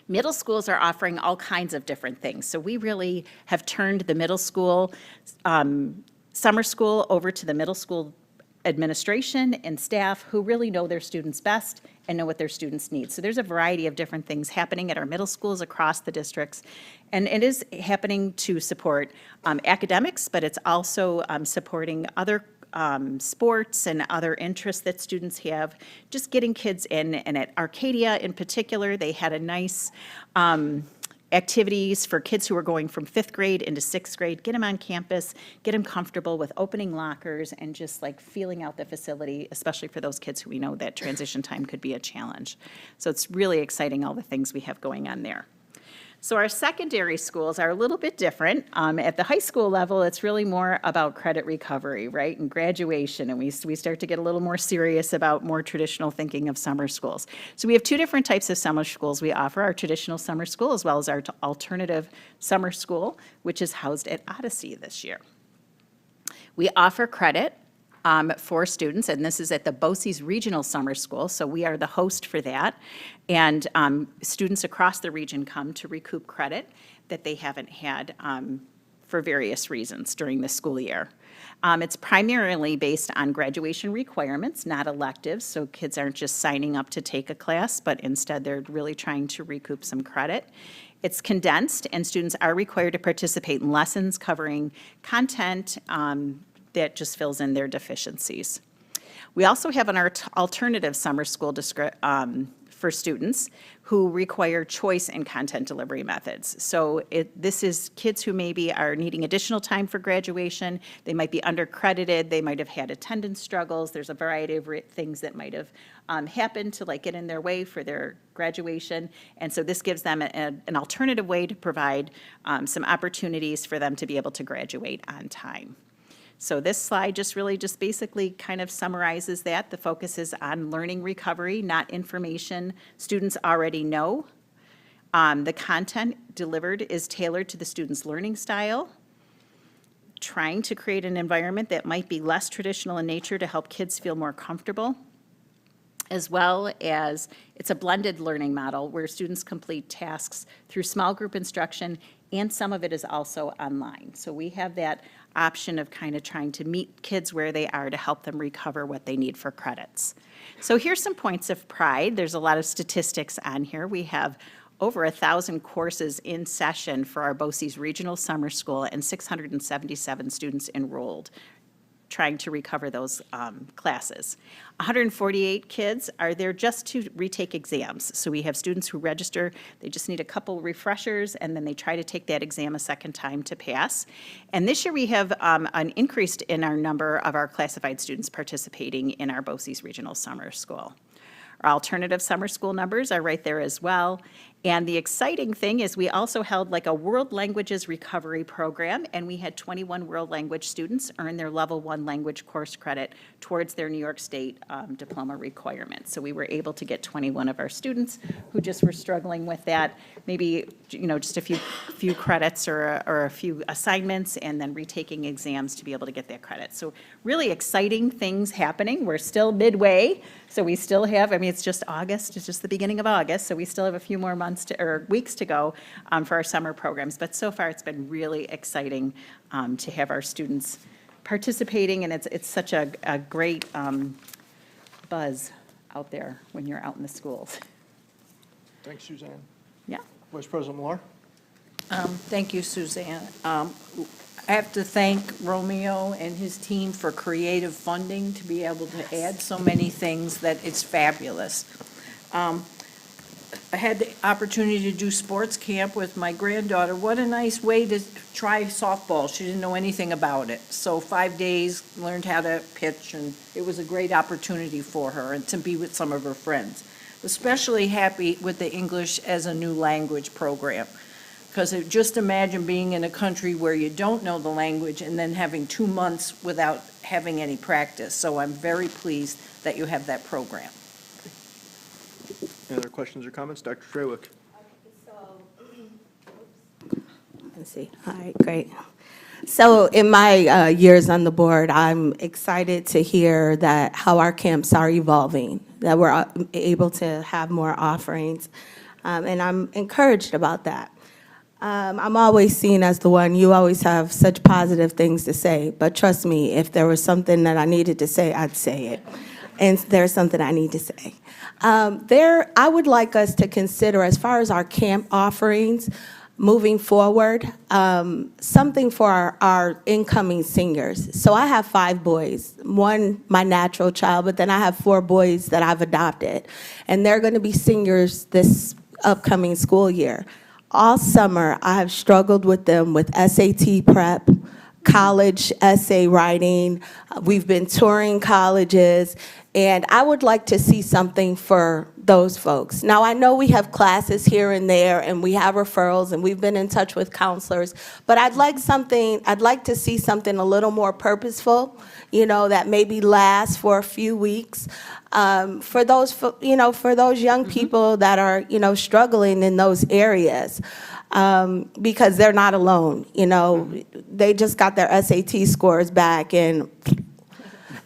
Middle schools are offering all kinds of different things. So we really have turned the middle school summer school over to the middle school administration and staff who really know their students best and know what their students need. So there's a variety of different things happening at our middle schools across the districts. And it is happening to support academics, but it's also supporting other sports and other interests that students have, just getting kids in. And at Arcadia in particular, they had a nice activities for kids who are going from 5th grade into 6th grade, get them on campus, get them comfortable with opening lockers and just like feeling out the facility, especially for those kids who we know that transition time could be a challenge. So it's really exciting, all the things we have going on there. So our secondary schools are a little bit different. At the high school level, it's really more about credit recovery, right, and graduation, and we start to get a little more serious about more traditional thinking of summer schools. So we have two different types of summer schools we offer, our traditional summer school as well as our alternative summer school, which is housed at Odyssey this year. We offer credit for students, and this is at the BOCES Regional Summer School, so we are the host for that. And students across the region come to recoup credit that they haven't had for various reasons during the school year. It's primarily based on graduation requirements, not electives, so kids aren't just signing up to take a class, but instead they're really trying to recoup some credit. It's condensed, and students are required to participate in lessons covering content that just fills in their deficiencies. We also have an alternative summer school for students who require choice in content delivery methods. So this is kids who maybe are needing additional time for graduation. They might be undercredited. They might have had attendance struggles. There's a variety of things that might have happened to get in their way for their graduation. And so this gives them an alternative way to provide some opportunities for them to be able to graduate on time. So this slide just basically kind of summarizes that. The focus is on learning recovery, not information students already know. The content delivered is tailored to the student's learning style, trying to create an environment that might be less traditional in nature to help kids feel more comfortable, as well as it's a blended learning model where students complete tasks through small group instruction, and some of it is also online. So we have that option of kind of trying to meet kids where they are to help them recover what they need for credits. So here's some points of pride. There's a lot of statistics on here. We have over 1,000 courses in session for our BOCES Regional Summer School and 677 students enrolled trying to recover those classes. 148 kids are there just to retake exams. So we have students who register, they just need a couple refreshers, and then they try to take that exam a second time to pass. And this year we have an increase in our number of our classified students participating in our BOCES Regional Summer School. Our alternative summer school numbers are right there as well. And the exciting thing is we also held a world languages recovery program, and we had 21 world language students earn their level 1 language course credit towards their New York State diploma requirements. So we were able to get 21 of our students who just were struggling with that, maybe just a few credits or a few assignments, and then retaking exams to be able to get that credit. So really exciting things happening. We're still midway, so we still have, it's just August, it's just the beginning of August, so we still have a few more months or weeks to go for our summer programs. But so far, it's been really exciting to have our students participating, and it's such a great buzz out there when you're out in the schools. Thanks, Suzanne. Yeah. Vice President Millar? Thank you, Suzanne. I have to thank Romeo and his team for creative funding to be able to add so many things that it's fabulous. I had the opportunity to do sports camp with my granddaughter. What a nice way to try softball. She didn't know anything about it. So 5 days, learned how to pitch, and it was a great opportunity for her and to be with some of her friends. Especially happy with the English as a new language program. Because just imagine being in a country where you don't know the language and then having 2 months without having any practice. So I'm very pleased that you have that program. Any other questions or comments? Dr. Trawick? Let's see. All right, great. So in my years on the board, I'm excited to hear that how our camps are evolving, that we're able to have more offerings, and I'm encouraged about that. I'm always seen as the one, you always have such positive things to say, but trust me, if there was something that I needed to say, I'd say it. And there's something I need to say. I would like us to consider, as far as our camp offerings, moving forward, something for our incoming seniors. So I have 5 boys, one my natural child, but then I have 4 boys that I've adopted. And they're going to be seniors this upcoming school year. All summer, I have struggled with them with SAT prep, college essay writing. We've been touring colleges, and I would like to see something for those folks. Now, I know we have classes here and there, and we have referrals, and we've been in touch with counselors, but I'd like to see something a little more purposeful, that maybe lasts for a few weeks, for those young people that are, struggling in those areas. Because they're not alone, they just got their SAT scores back, and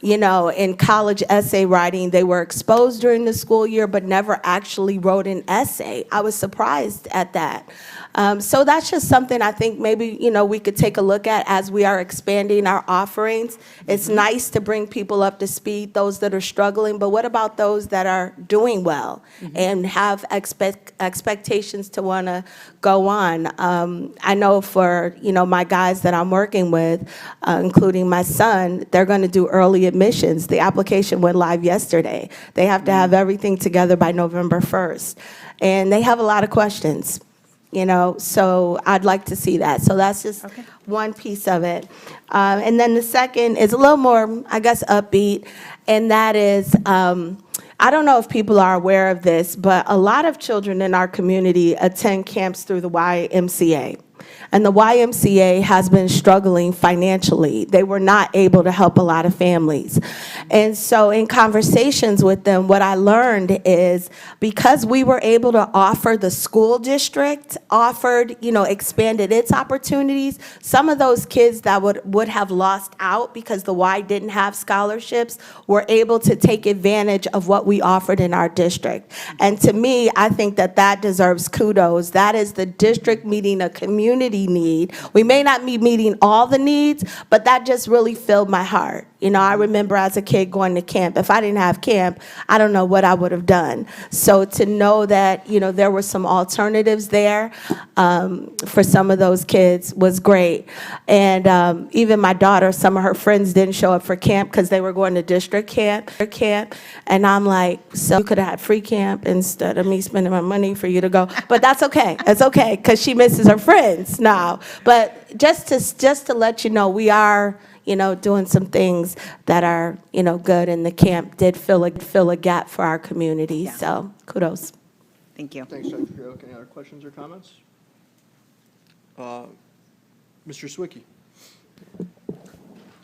You know, in college essay writing, they were exposed during the school year, but never actually wrote an essay. I was surprised at that. So that's just something I think maybe, you know, we could take a look at as we are expanding our offerings. It's nice to bring people up to speed, those that are struggling, but what about those that are doing well and have expectations to want to go on? I know for, you know, my guys that I'm working with, including my son, they're going to do early admissions. The application went live yesterday. They have to have everything together by November 1st. And they have a lot of questions. You know, so I'd like to see that. So that's just one piece of it. And then the second is a little more, I guess, upbeat, and that is, I don't know if people are aware of this, but a lot of children in our community attend camps through the YMCA. And the YMCA has been struggling financially. They were not able to help a lot of families. And so in conversations with them, what I learned is because we were able to offer, the school district offered, you know, expanded its opportunities, some of those kids that would have lost out because the Y didn't have scholarships were able to take advantage of what we offered in our district. And to me, I think that that deserves kudos. That is the district meeting a community need. We may not be meeting all the needs, but that just really filled my heart. You know, I remember as a kid going to camp. If I didn't have camp, I don't know what I would have done. So to know that, you know, there were some alternatives there for some of those kids was great. And even my daughter, some of her friends didn't show up for camp because they were going to district camp. And I'm like, so you could have had free camp instead of me spending my money for you to go. But that's okay. It's okay because she misses her friends now. But just to let you know, we are, you know, doing some things that are, you know, good, and the camp did fill a gap for our community. So kudos. Thank you. Thanks, Dr. Fielk. Any other questions or comments? Mr. Swicky.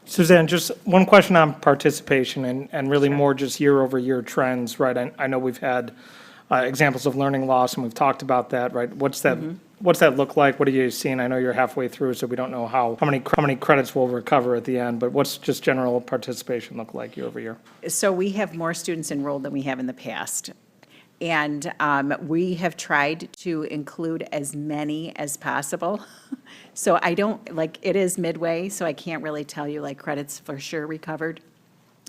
Suzanne, just one question on participation and really more just year-over-year trends, right? I know we've had examples of learning loss, and we've talked about that, right? What's that look like? What are you seeing? I know you're halfway through, so we don't know how many credits we'll recover at the end, but what's just general participation look like year over year? So we have more students enrolled than we have in the past. And we have tried to include as many as possible. So I don't, like, it is midway, so I can't really tell you, like, credits for sure recovered.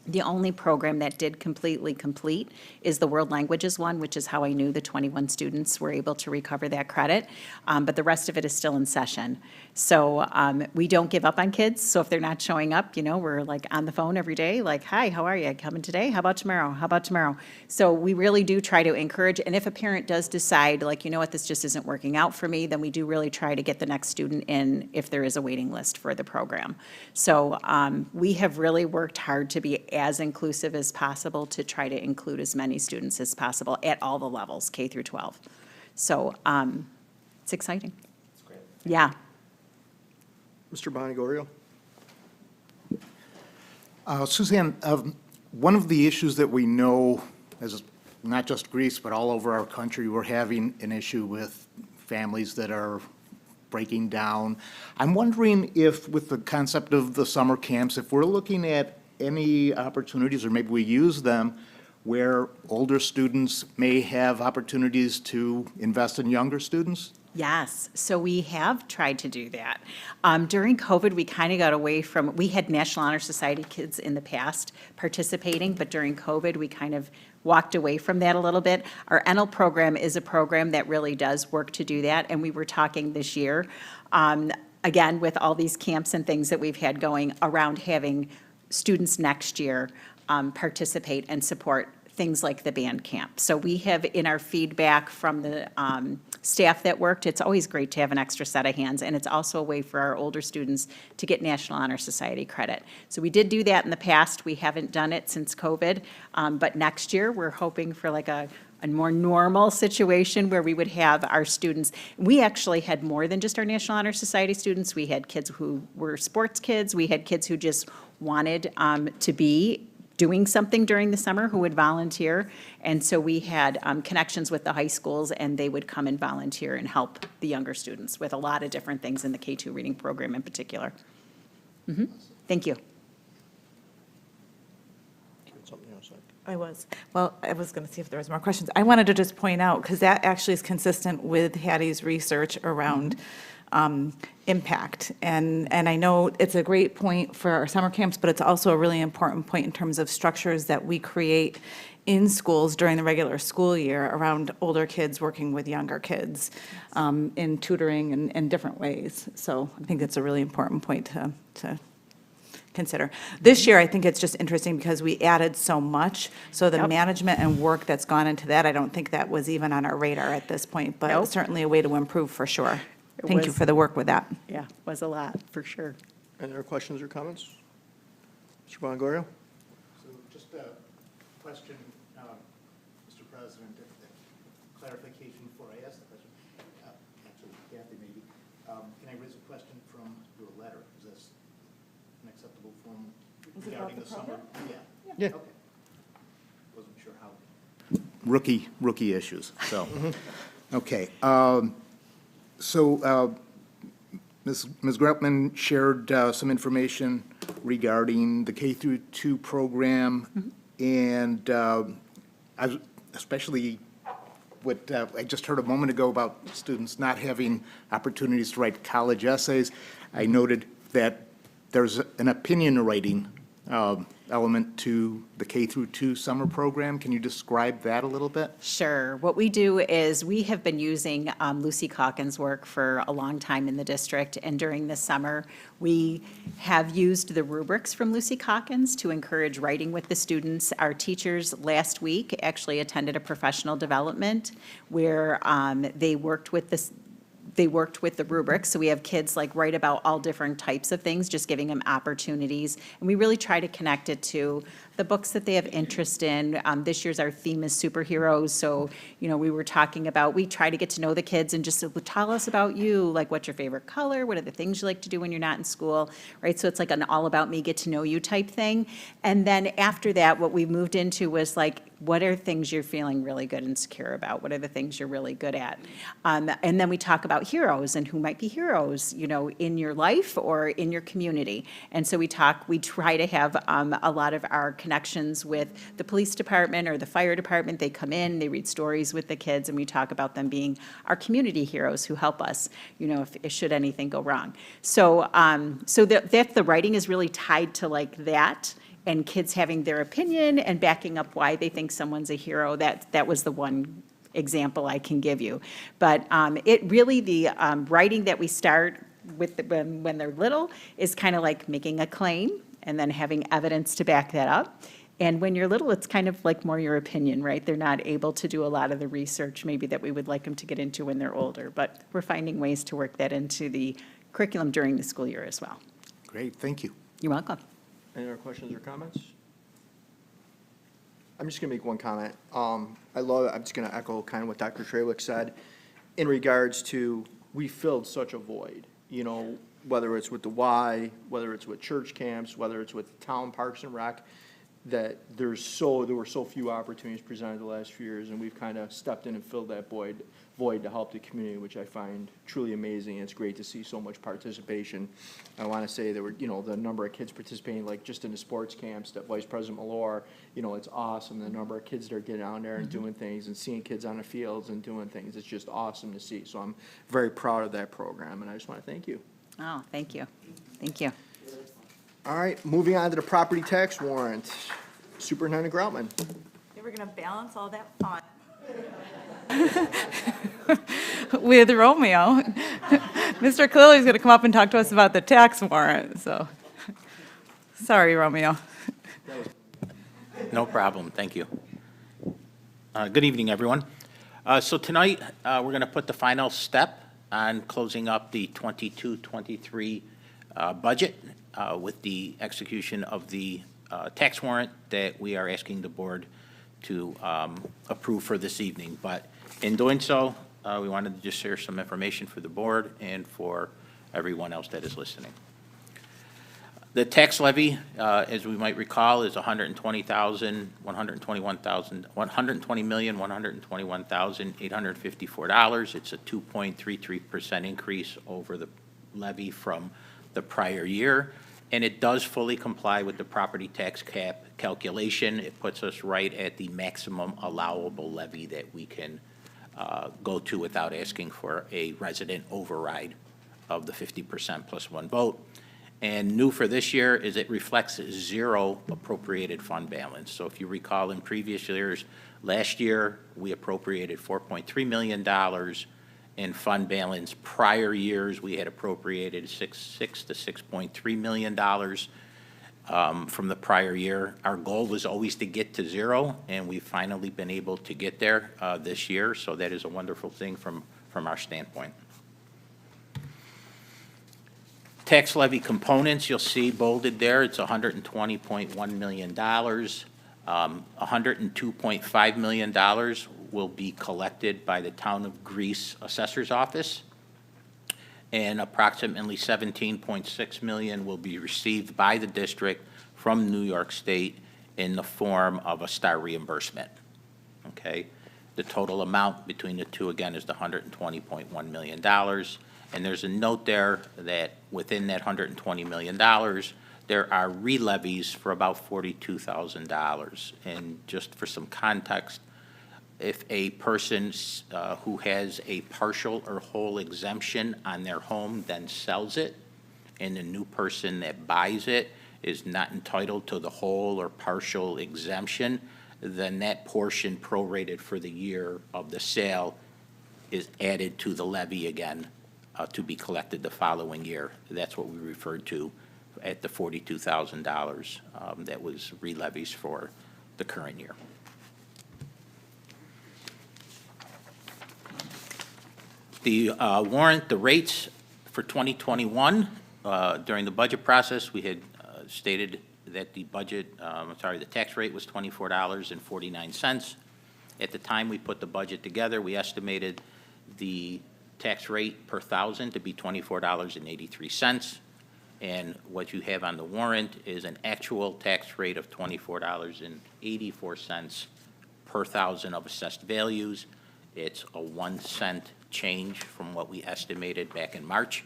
The only program that did completely complete is the world languages one, which is how I knew the 21 students were able to recover that credit. But the rest of it is still in session. So we don't give up on kids. So if they're not showing up, you know, we're like on the phone every day, like, hi, how are you? Coming today? How about tomorrow? How about tomorrow? So we really do try to encourage. And if a parent does decide, like, you know what, this just isn't working out for me, then we do really try to get the next student in if there is a waiting list for the program. So we have really worked hard to be as inclusive as possible to try to include as many students as possible at all the levels, K through 12. So it's exciting. That's great. Yeah. Mr. Bonigorio. Suzanne, one of the issues that we know, as not just Greece, but all over our country, we're having an issue with families that are breaking down. I'm wondering if, with the concept of the summer camps, if we're looking at any opportunities, or maybe we use them, where older students may have opportunities to invest in younger students? Yes, so we have tried to do that. During COVID, we kind of got away from, we had National Honor Society kids in the past participating, but during COVID, we kind of walked away from that a little bit. Our ENL program is a program that really does work to do that, and we were talking this year, again, with all these camps and things that we've had going around having students next year participate and support things like the band camp. So we have in our feedback from the staff that worked, it's always great to have an extra set of hands, and it's also a way for our older students to get National Honor Society credit. So we did do that in the past. We haven't done it since COVID, but next year we're hoping for like a more normal situation where we would have our students. We actually had more than just our National Honor Society students. We had kids who were sports kids. We had kids who just wanted to be doing something during the summer who would volunteer. And so we had connections with the high schools, and they would come and volunteer and help the younger students with a lot of different things in the K-2 reading program in particular. Thank you. I was. Well, I was going to see if there was more questions. I wanted to just point out, because that actually is consistent with Hattie's research around impact. And I know it's a great point for our summer camps, but it's also a really important point in terms of structures that we create in schools during the regular school year around older kids working with younger kids in tutoring and in different ways. So I think it's a really important point to consider. This year, I think it's just interesting because we added so much, so the management and work that's gone into that, I don't think that was even on our radar at this point, but Nope. certainly a way to improve for sure. It Thank you was- for the work with that. Yeah, was a lot, for sure. Any other questions or comments? Mr. Bongorio? So just a question, Mr. President, clarification before I ask the question. Actually, Kathy, maybe. Can I raise a question from your letter? Is this an acceptable form regarding the summer? Yeah. Yeah. Okay. Wasn't sure how. Rookie issues, so. Okay. So Ms. Groutman shared some information regarding the K through 2 program, and especially what I just heard a moment ago about students not having opportunities to write college essays. I noted that there's an opinion writing element to the K through 2 summer program. Can you describe that a little bit? Sure. What we do is we have been using Lucy Calkins' work for a long time in the district, and during the summer, we have used the rubrics from Lucy Calkins to encourage writing with the students. Our teachers last week actually attended a professional development where they worked with the rubrics, so we have kids like write about all different types of things, just giving them opportunities. And we really try to connect it to the books that they have interest in. This year's our theme is superheroes, so, we were talking about, we try to get to know the kids and just tell us about you, like what's your favorite color, what are the things you like to do when you're not in school, right? So it's like an all about me, get to know you type thing. And then after that, what we moved into was like, what are things you're feeling really good and secure about? What are the things you're really good at? And then we talk about heroes and who might be heroes, in your life or in your community. And so we try to have a lot of our connections with the police department or the fire department. They come in, they read stories with the kids, and we talk about them being our community heroes who help us, if should anything go wrong. So that the writing is really tied to like that, and kids having their opinion and backing up why they think someone's a hero. That was the one example I can give you. But it really, the writing that we start with when they're little is kind of like making a claim and then having evidence to back that up. And when you're little, it's kind of like more your opinion, right? They're not able to do a lot of the research maybe that we would like them to get into when they're older. But we're finding ways to work that into the curriculum during the school year as well. Great, thank you. You're welcome. Any other questions or comments? I'm just gonna make one comment. I'm just gonna echo kind of what Dr. Treywick said in regards to, we filled such a void, whether it's with the Y, whether it's with church camps, whether it's with town parks and rec, that there were so few opportunities presented the last few years, and we've kind of stepped in and filled that void to help the community, which I find truly amazing. It's great to see so much participation. I want to say there were, the number of kids participating, like just in the sports camps that Vice President Malor, it's awesome. The number of kids that are getting out there and doing things and seeing kids on the fields and doing things. It's just awesome to see. So I'm very proud of that program, and I just want to thank you. Oh, thank you. Thank you. All right, moving on to the property tax warrant. Superintendent Groutman. They were going to balance all that fun with Romeo. Mr. Clilly's going to come up and talk to us about the tax warrant, so, sorry, Romeo. No problem, thank you. Good evening, everyone. So tonight, we're going to put the final step on closing up the 22-23 budget with the execution of the tax warrant that we are asking the board to approve for this evening. But in doing so, we wanted to just share some information for the board and for everyone else that is listening. The tax levy, as we might recall, is $120,121,854. It's a 2.33% increase over the levy from the prior year. And it does fully comply with the property tax cap calculation. It puts us right at the maximum allowable levy that we can go to without asking for a resident override of the 50% plus one vote. And new for this year is it reflects 0 appropriated fund balance. So if you recall in previous years, last year we appropriated $4.3 million in fund balance. Prior years, we had appropriated $6 to $6.3 million from the prior year. Our goal was always to get to 0, and we've finally been able to get there this year, so that is a wonderful thing from our standpoint. Tax levy components, you'll see bolded there, it's $120.1 million. $102.5 million will be collected by the Town of Greece Assessor's Office, and approximately $17.6 million will be received by the district from New York State in the form of a STAR reimbursement. Okay? The total amount between the two, again, is the $120.1 million. And there's a note there that within that $120 million, there are re-levies for about $42,000. And just for some context, if a person who has a partial or whole exemption on their home then sells it, and the new person that buys it is not entitled to the whole or partial exemption, then that portion prorated for the year of the sale is added to the levy again to be collected the following year. That's what we referred to at the $42,000 that was re-levies for the current year. The warrant, the rates for 2021, during the budget process, we had stated that the the tax rate was $24.49. At the time we put the budget together, we estimated the tax rate per thousand to be $24.83. And what you have on the warrant is an actual tax rate of $24.84 per thousand of assessed values. It's a 1 cent change from what we estimated back in March,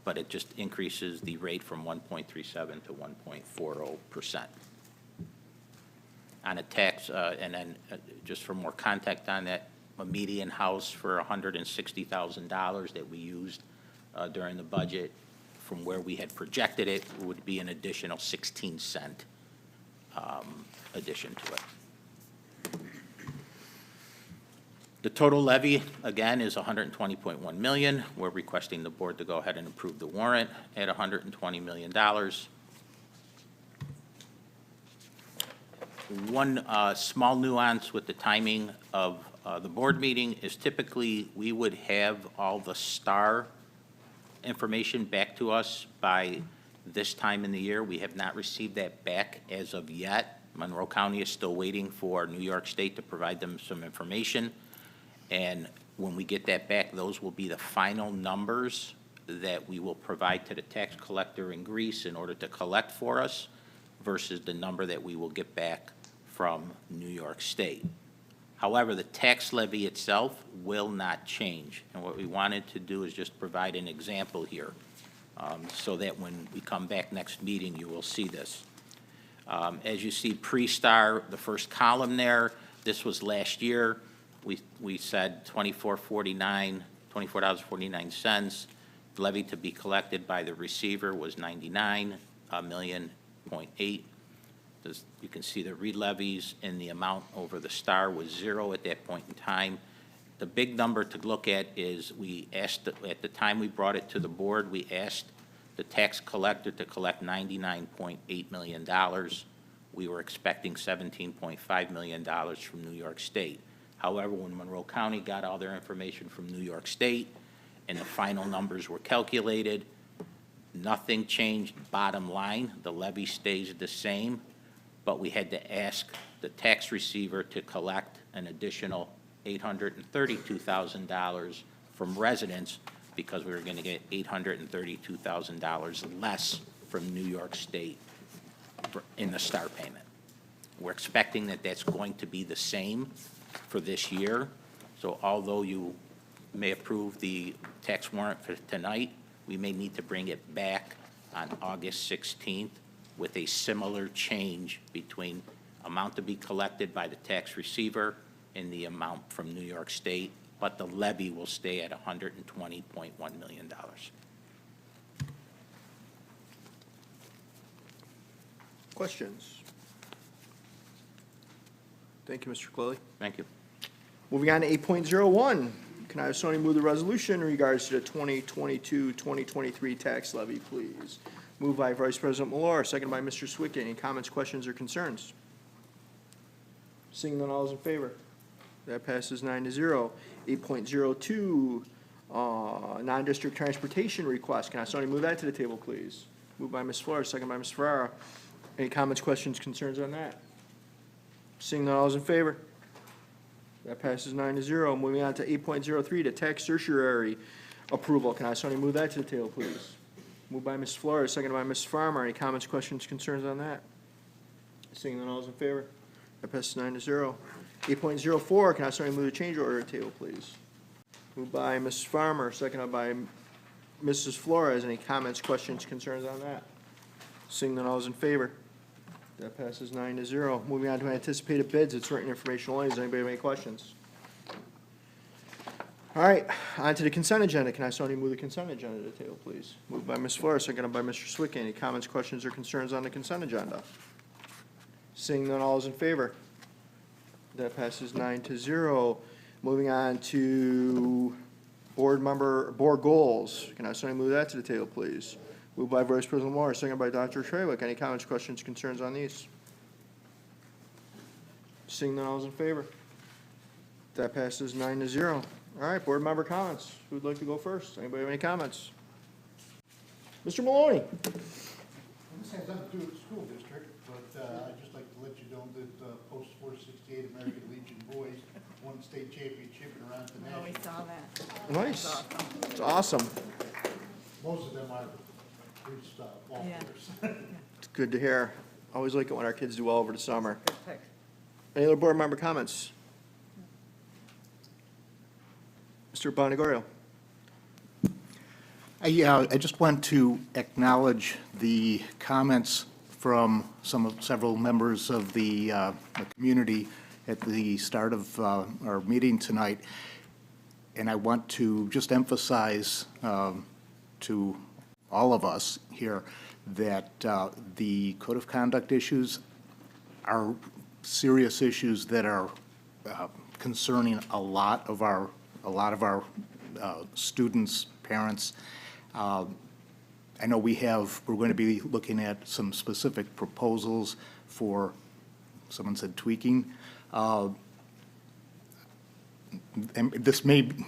but it just increases the rate from 1.37 to 1.40%. On a tax, and then just for more context on that, a median house for $160,000 that we used during the budget, from where we had projected it, would be an additional 16-cent addition to it. The total levy, again, is $120.1 million. We're requesting the board to go ahead and approve the warrant at $120 million. One small nuance with the timing of the board meeting is typically we would have all the STAR information back to us by this time in the year. We have not received that back as of yet. Monroe County is still waiting for New York State to provide them some information. And when we get that back, those will be the final numbers that we will provide to the tax collector in Greece in order to collect for us versus the number that we will get back from New York State. However, the tax levy itself will not change. And what we wanted to do is just provide an example here so that when we come back next meeting, you will see this. As you see pre-STAR, the first column there, this was last year. We said $24.49. Levy to be collected by the receiver was $99.8 million. You can see the re-levies and the amount over the STAR was 0 at that point in time. The big number to look at is we asked, at the time we brought it to the board, we asked the tax collector to collect $99.8 million. We were expecting $17.5 million from New York State. However, when Monroe County got all their information from New York State and the final numbers were calculated, nothing changed bottom line. The levy stays the same, but we had to ask the tax receiver to collect an additional $832,000 from residents because we were going to get $832,000 less from New York State in the STAR payment. We're expecting that that's going to be the same for this year. So although you may approve the tax warrant for tonight, we may need to bring it back on August 16th with a similar change between amount to be collected by the tax receiver and the amount from New York State, but the levy will stay at $120.1 million. Questions? Thank you, Mr. Clelly. Thank you. Moving on to 8.01, can I have somebody move the resolution in regards to the 2022-2023 tax levy, please? Moved by Vice President Malor, second by Mr. Swick. Any comments, questions, or concerns? Seeing none, all is in favor. That passes 9-0. 8.02, non-district transportation request. Can I have somebody move that to the table, please? Moved by Ms. Flores, second by Ms. Ferrara. Any comments, questions, concerns on that? Seeing none, all is in favor. That passes 9-0. Moving on to 8.03, the tax certiorari approval. Can I have somebody move that to the table, please? Moved by Ms. Flores, seconded by Ms. Farmer. Any comments, questions, concerns on that? Seeing none, all is in favor. That passes 9-0. 8.04, can I have somebody move the change order to the table, please? Moved by Ms. Farmer, seconded by Mrs. Flores. Any comments, questions, concerns on that? Seeing none, all is in favor. That passes 9-0. Moving on to anticipated bids, it's written information only. Does anybody have any questions? All right, on to the consent agenda. Can I have somebody move the consent agenda to the table, please? Moved by Ms. Flores, seconded by Mr. Swick. Any comments, questions, or concerns on the consent agenda? Seeing none, all is in favor. That passes 9-0. Moving on to board goals. Can I have somebody move that to the table, please? Moved by Vice President Moore, seconded by Dr. Trewick. Any comments, questions, concerns on these? Seeing none, all is in favor. That passes 9-0. All right, board member comments. Who would like to go first? Anybody have any comments? Mr. Maloney? This has nothing to do with the school district, but I'd just like to let you know that post-468 American Legion boys won the state championship and are on to national. Oh, we saw that. Nice. It's awesome. Most of them are Greece ball players. It's good to hear. Always like it when our kids do well over the summer. Any other board member comments? Mr. Bonnegorio? I just want to acknowledge the comments from several members of the community at the start of our meeting tonight. And I want to just emphasize to all of us here that the code of conduct issues are serious issues that are concerning a lot of our students, parents. I know we're going to be looking at some specific proposals for, someone said tweaking. And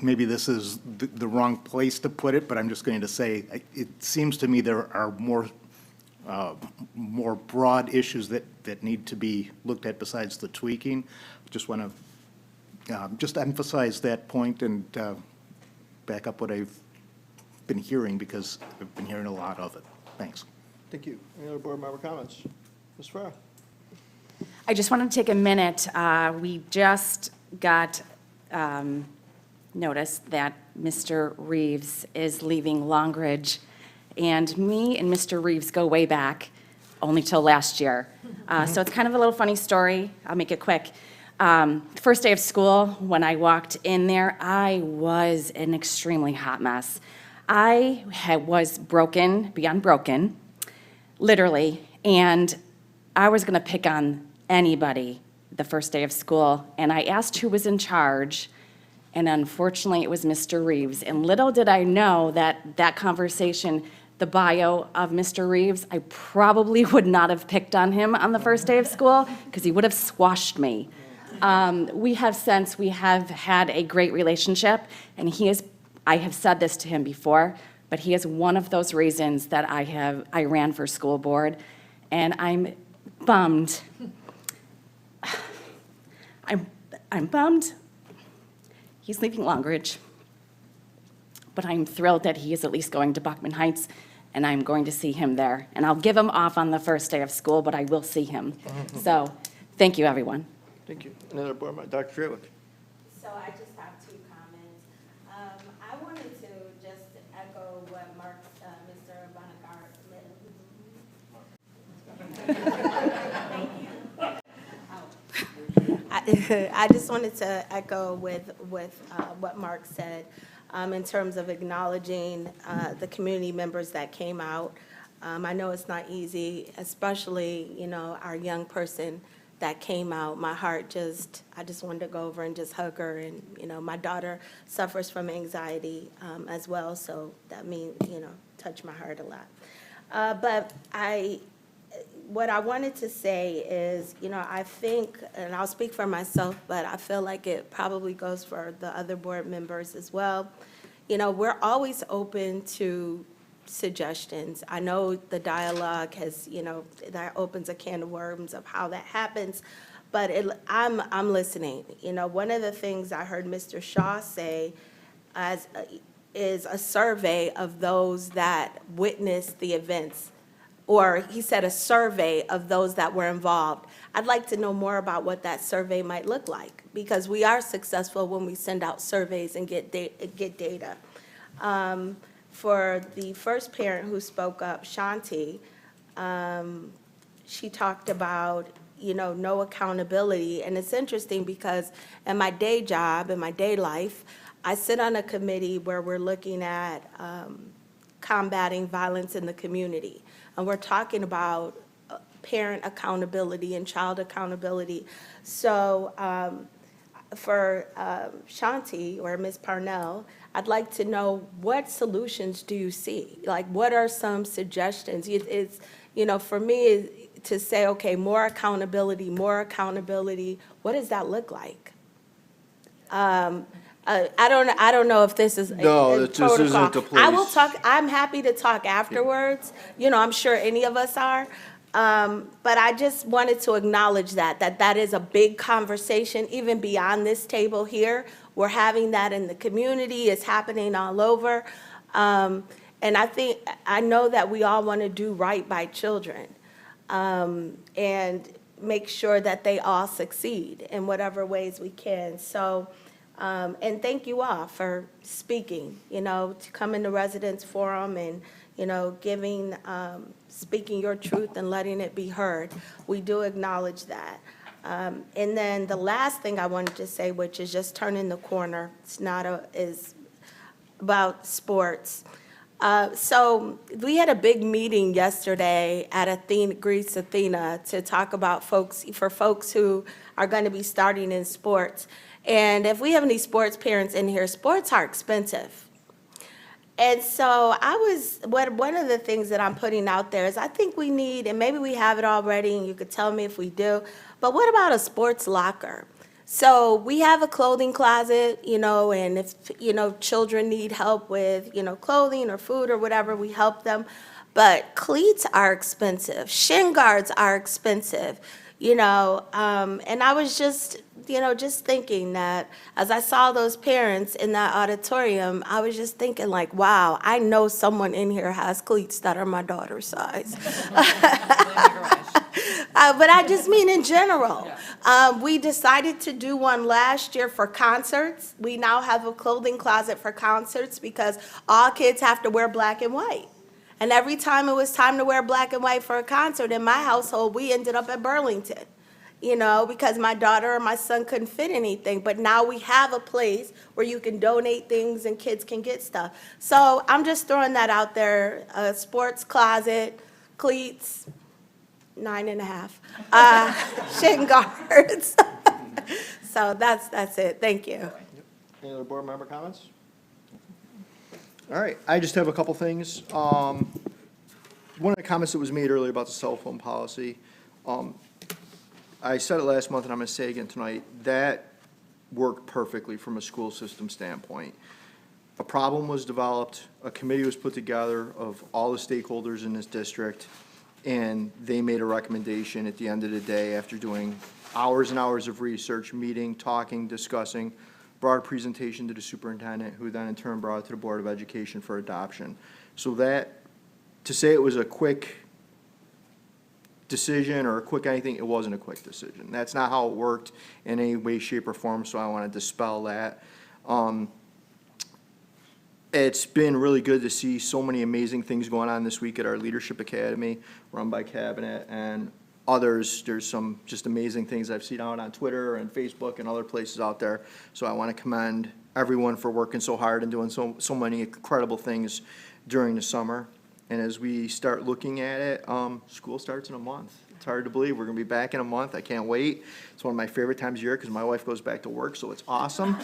maybe this is the wrong place to put it, but I'm just going to say, it seems to me there are more broad issues that need to be looked at besides the tweaking. Just want to just emphasize that point and back up what I've been hearing, because I've been hearing a lot of it. Thanks. Thank you. Any other board member comments? Ms. Farrar? I just wanted to take a minute. We just got notice that Mr. Reeves is leaving Longridge, and me and Mr. Reeves go way back, only till last year. So it's kind of a little funny story. I'll make it quick. First day of school, when I walked in there, I was an extremely hot mess. I was broken, beyond broken, literally, and I was going to pick on anybody the first day of school, and I asked who was in charge, and unfortunately, it was Mr. Reeves. And little did I know that conversation, the bio of Mr. Reeves, I probably would not have picked on him on the first day of school, because he would have squashed me. We have had a great relationship, and I have said this to him before, but he is one of those reasons that I ran for school board, and I'm bummed. I'm bummed. He's leaving Longridge, but I'm thrilled that he is at least going to Bachman Heights, and I'm going to see him there. And I'll give him off on the first day of school, but I will see him. So, thank you, everyone. Thank you. Another board member, Dr. Trewick? So I just have two comments. I just wanted to echo with what Mark said in terms of acknowledging the community members that came out. I know it's not easy, especially, you know, our young person that came out. My heart I just wanted to go over and just hug her. And, you know, my daughter suffers from anxiety as well, so that touched my heart a lot. But what I wanted to say is, you know, I think, and I'll speak for myself, but I feel like it probably goes for the other board members as well. You know, we're always open to suggestions. I know the dialogue has, you know, that opens a can of worms of how that happens, but I'm listening. You know, one of the things I heard Mr. Shaw say is a survey of those that witnessed the events, or he said a survey of those that were involved. I'd like to know more about what that survey might look like, because we are successful when we send out surveys and get data. For the first parent who spoke up, Shanti, she talked about, you know, no accountability. And it's interesting because in my day job, in my day life, I sit on a committee where we're looking at combating violence in the community. And we're talking about parent accountability and child accountability. So for Shanti or Ms. Parnell, I'd like to know, what solutions do you see? Like, what are some suggestions? It's, you know, for me to say, okay, more accountability, what does that look like? I don't know if this is a this protocol. isn't the I will place. talk, I'm happy to talk afterwards. You know, I'm sure any of us are. But I just wanted to acknowledge that is a big conversation, even beyond this table here. We're having that in the community, it's happening all over. And I know that we all want to do right by children, and make sure that they all succeed in whatever ways we can. So, and thank you all for speaking, you know, to come in the residence forum and, you know, speaking your truth and letting it be heard. We do acknowledge that. And then the last thing I wanted to say, which is just turning the corner, is about sports. So we had a big meeting yesterday at Greece Athena to talk about folks who are going to be starting in sports. And if we have any sports parents in here, sports are expensive. And so one of the things that I'm putting out there is I think we need, and maybe we have it already, and you could tell me if we do, but what about a sports locker? So we have a clothing closet, you know, and if, you know, children need help with, you know, clothing or food or whatever, we help them. But cleats are expensive, shin guards are expensive, you know, and I was just thinking that as I saw those parents in that auditorium, I was just thinking like, wow, I know someone in here has cleats that are my daughter's size. But I just mean in general. We decided to do one last year for concerts. We now have a clothing closet for concerts because all kids have to wear black and white. And every time it was time to wear black and white for a concert in my household, we ended up at Burlington, you know, because my daughter or my son couldn't fit anything. But now we have a place where you can donate things and kids can get stuff. So I'm just throwing that out there, a sports closet, cleats, 9.5, shin guards. So that's it. Thank you. Any other board member comments? All right, I just have a couple things. One of the comments that was made earlier about the cell phone policy, I said it last month and I'm going to say it again tonight, that worked perfectly from a school system standpoint. A problem was developed, a committee was put together of all the stakeholders in this district, and they made a recommendation at the end of the day after doing hours and hours of research, meeting, talking, discussing, brought a presentation to the superintendent, who then in turn brought it to the Board of Education for adoption. So that, to say it was a quick decision or a quick anything, it wasn't a quick decision. That's not how it worked in any way, shape, or form, so I want to dispel that. It's been really good to see so many amazing things going on this week at our Leadership Academy, run by Cabinet and others. There's some just amazing things I've seen out on Twitter and Facebook and other places out there. So I want to commend everyone for working so hard and doing so many incredible things during the summer. And as we start looking at it, school starts in a month. It's hard to believe. We're going to be back in a month. I can't wait. It's one of my favorite times of year because my wife goes back to work, so it's awesome.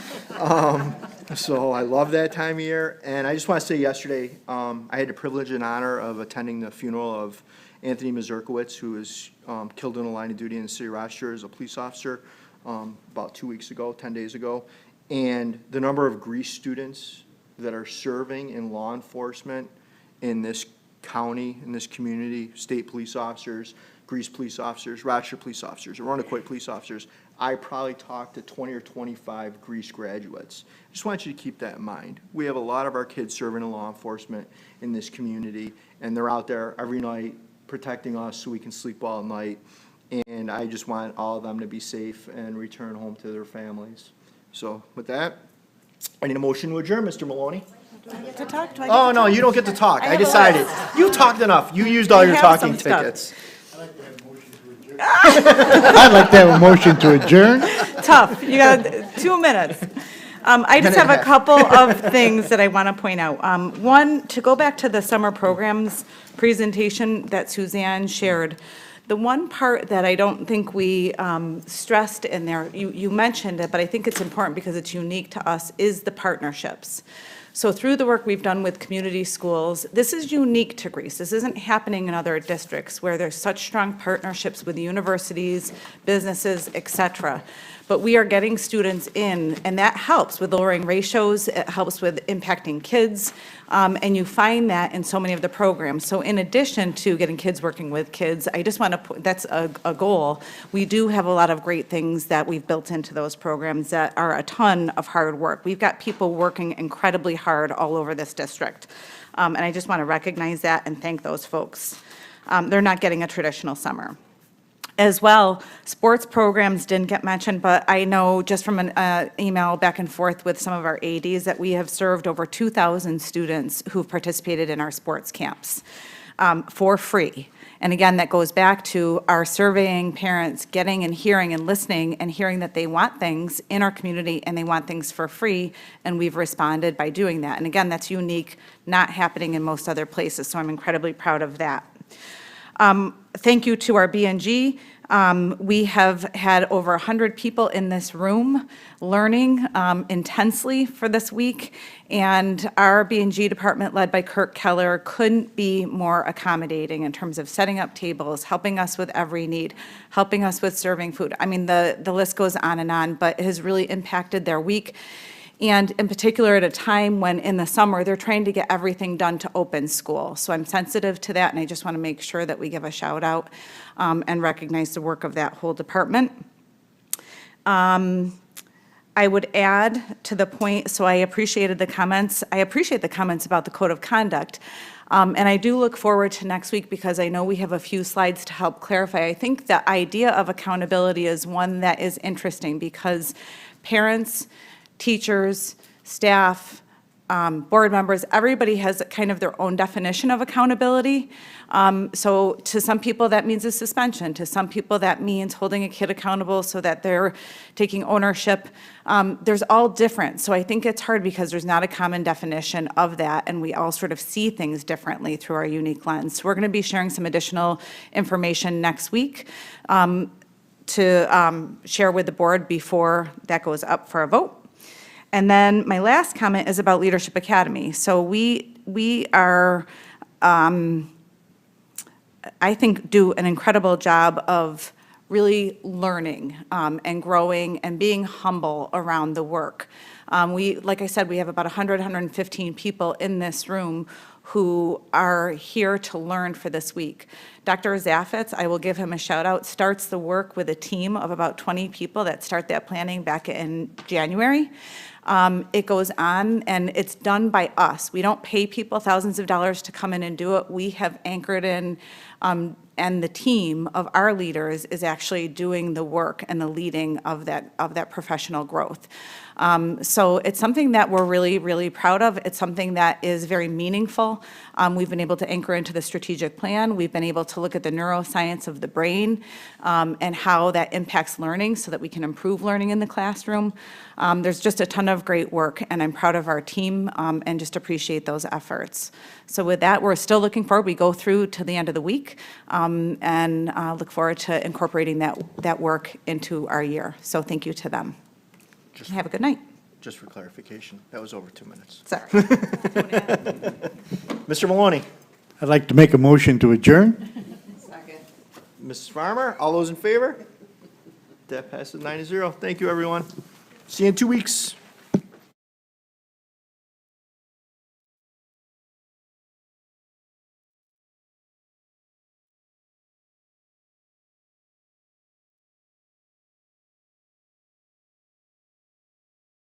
So I love that time of year. And I just want to say yesterday, I had the privilege and honor of attending the funeral of Anthony Mazurkowitz, who was killed in the line of duty in the city of Rochester as a police officer about 2 weeks ago, 10 days ago. And the number of Greece students that are serving in law enforcement in this county, in this community, state police officers, Greece police officers, Rochester police officers, Arundecoit police officers, I probably talked to 20 or 25 Greece graduates. I just want you to keep that in mind. We have a lot of our kids serving in law enforcement in this community, and they're out there every night protecting us so we can sleep well at night. And I just want all of them to be safe and return home to their families. So with that, I need a motion to adjourn, Mr. Maloney. Do I get to talk? Do I get Oh, to no, talk? you don't get to talk. I have a decided. list. You talked enough. You used all I your have talking some stuff. tickets. I'd like to have a motion to adjourn. Tough. You got 2 minutes. I just have a couple of things that I want to point out. One, to go back to the summer programs presentation that Suzanne shared, the one part that I don't think we stressed in there, you mentioned it, but I think it's important because it's unique to us, is the partnerships. So through the work we've done with community schools, this is unique to Greece. This isn't happening in other districts where there's such strong partnerships with universities, businesses, et cetera. But we are getting students in, and that helps with lowering ratios, it helps with impacting kids, and you find that in so many of the programs. So in addition to getting kids working with kids, I just want to, that's a goal. We do have a lot of great things that we've built into those programs that are a ton of hard work. We've got people working incredibly hard all over this district. And I just want to recognize that and thank those folks. They're not getting a traditional summer. As well, sports programs didn't get mentioned, but I know just from an email back and forth with some of our ADs that we have served over 2,000 students who've participated in our sports camps for free. And again, that goes back to our surveying parents, getting and listening and hearing that they want things in our community and they want things for free, and we've responded by doing that. And again, that's unique, not happening in most other places, so I'm incredibly proud of that. Thank you to our BNG. We have had over 100 people in this room learning intensely for this week, and our BNG department, led by Kirk Keller, couldn't be more accommodating in terms of setting up tables, helping us with every need, helping us with serving food. I mean, the list goes on, but it has really impacted their week. And in particular, at a time when in the summer, they're trying to get everything done to open school. So I'm sensitive to that, and I just want to make sure that we give a shout out and recognize the work of that whole department. I would add to the point, so I appreciated the comments. I appreciate the comments about the code of conduct. And I do look forward to next week because I know we have a few slides to help clarify. I think the idea of accountability is one that is interesting because parents, teachers, staff, board members, everybody has kind of their own definition of accountability. So to some people, that means a suspension. To some people, that means holding a kid accountable so that they're taking ownership. There's all different. So I think it's hard because there's not a common definition of that, and we all sort of see things differently through our unique lens. So we're going to be sharing some additional information next week to share with the board before that goes up for a vote. And then my last comment is about Leadership Academy. So we are, I think, do an incredible job of really learning and growing and being humble around the work. Like I said, we have about 100, 115 people in this room who are here to learn for this week. Dr. Zafitz, I will give him a shout out, starts the work with a team of about 20 people that start that planning back in January. It goes on, and it's done by us. We don't pay people thousands of dollars to come in and do it. We have anchored in, and the team of our leaders is actually doing the work and the leading of that professional growth. So it's something that we're really, really proud of. It's something that is very meaningful. We've been able to anchor into the strategic plan. We've been able to look at the neuroscience of the brain and how that impacts learning so that we can improve learning in the classroom. There's just a ton of great work, and I'm proud of our team and just appreciate those efforts. So with that, we're still looking forward. We go through to the end of the week and look forward to incorporating that work into our year. So thank you to them. Have a good night. Just for clarification, that was over 2 minutes. Sorry. Mr. Maloney? I'd like to make a motion to adjourn. Mrs. Farmer, all those in favor? That passes 9-0. Thank you, everyone. See you in 2 weeks.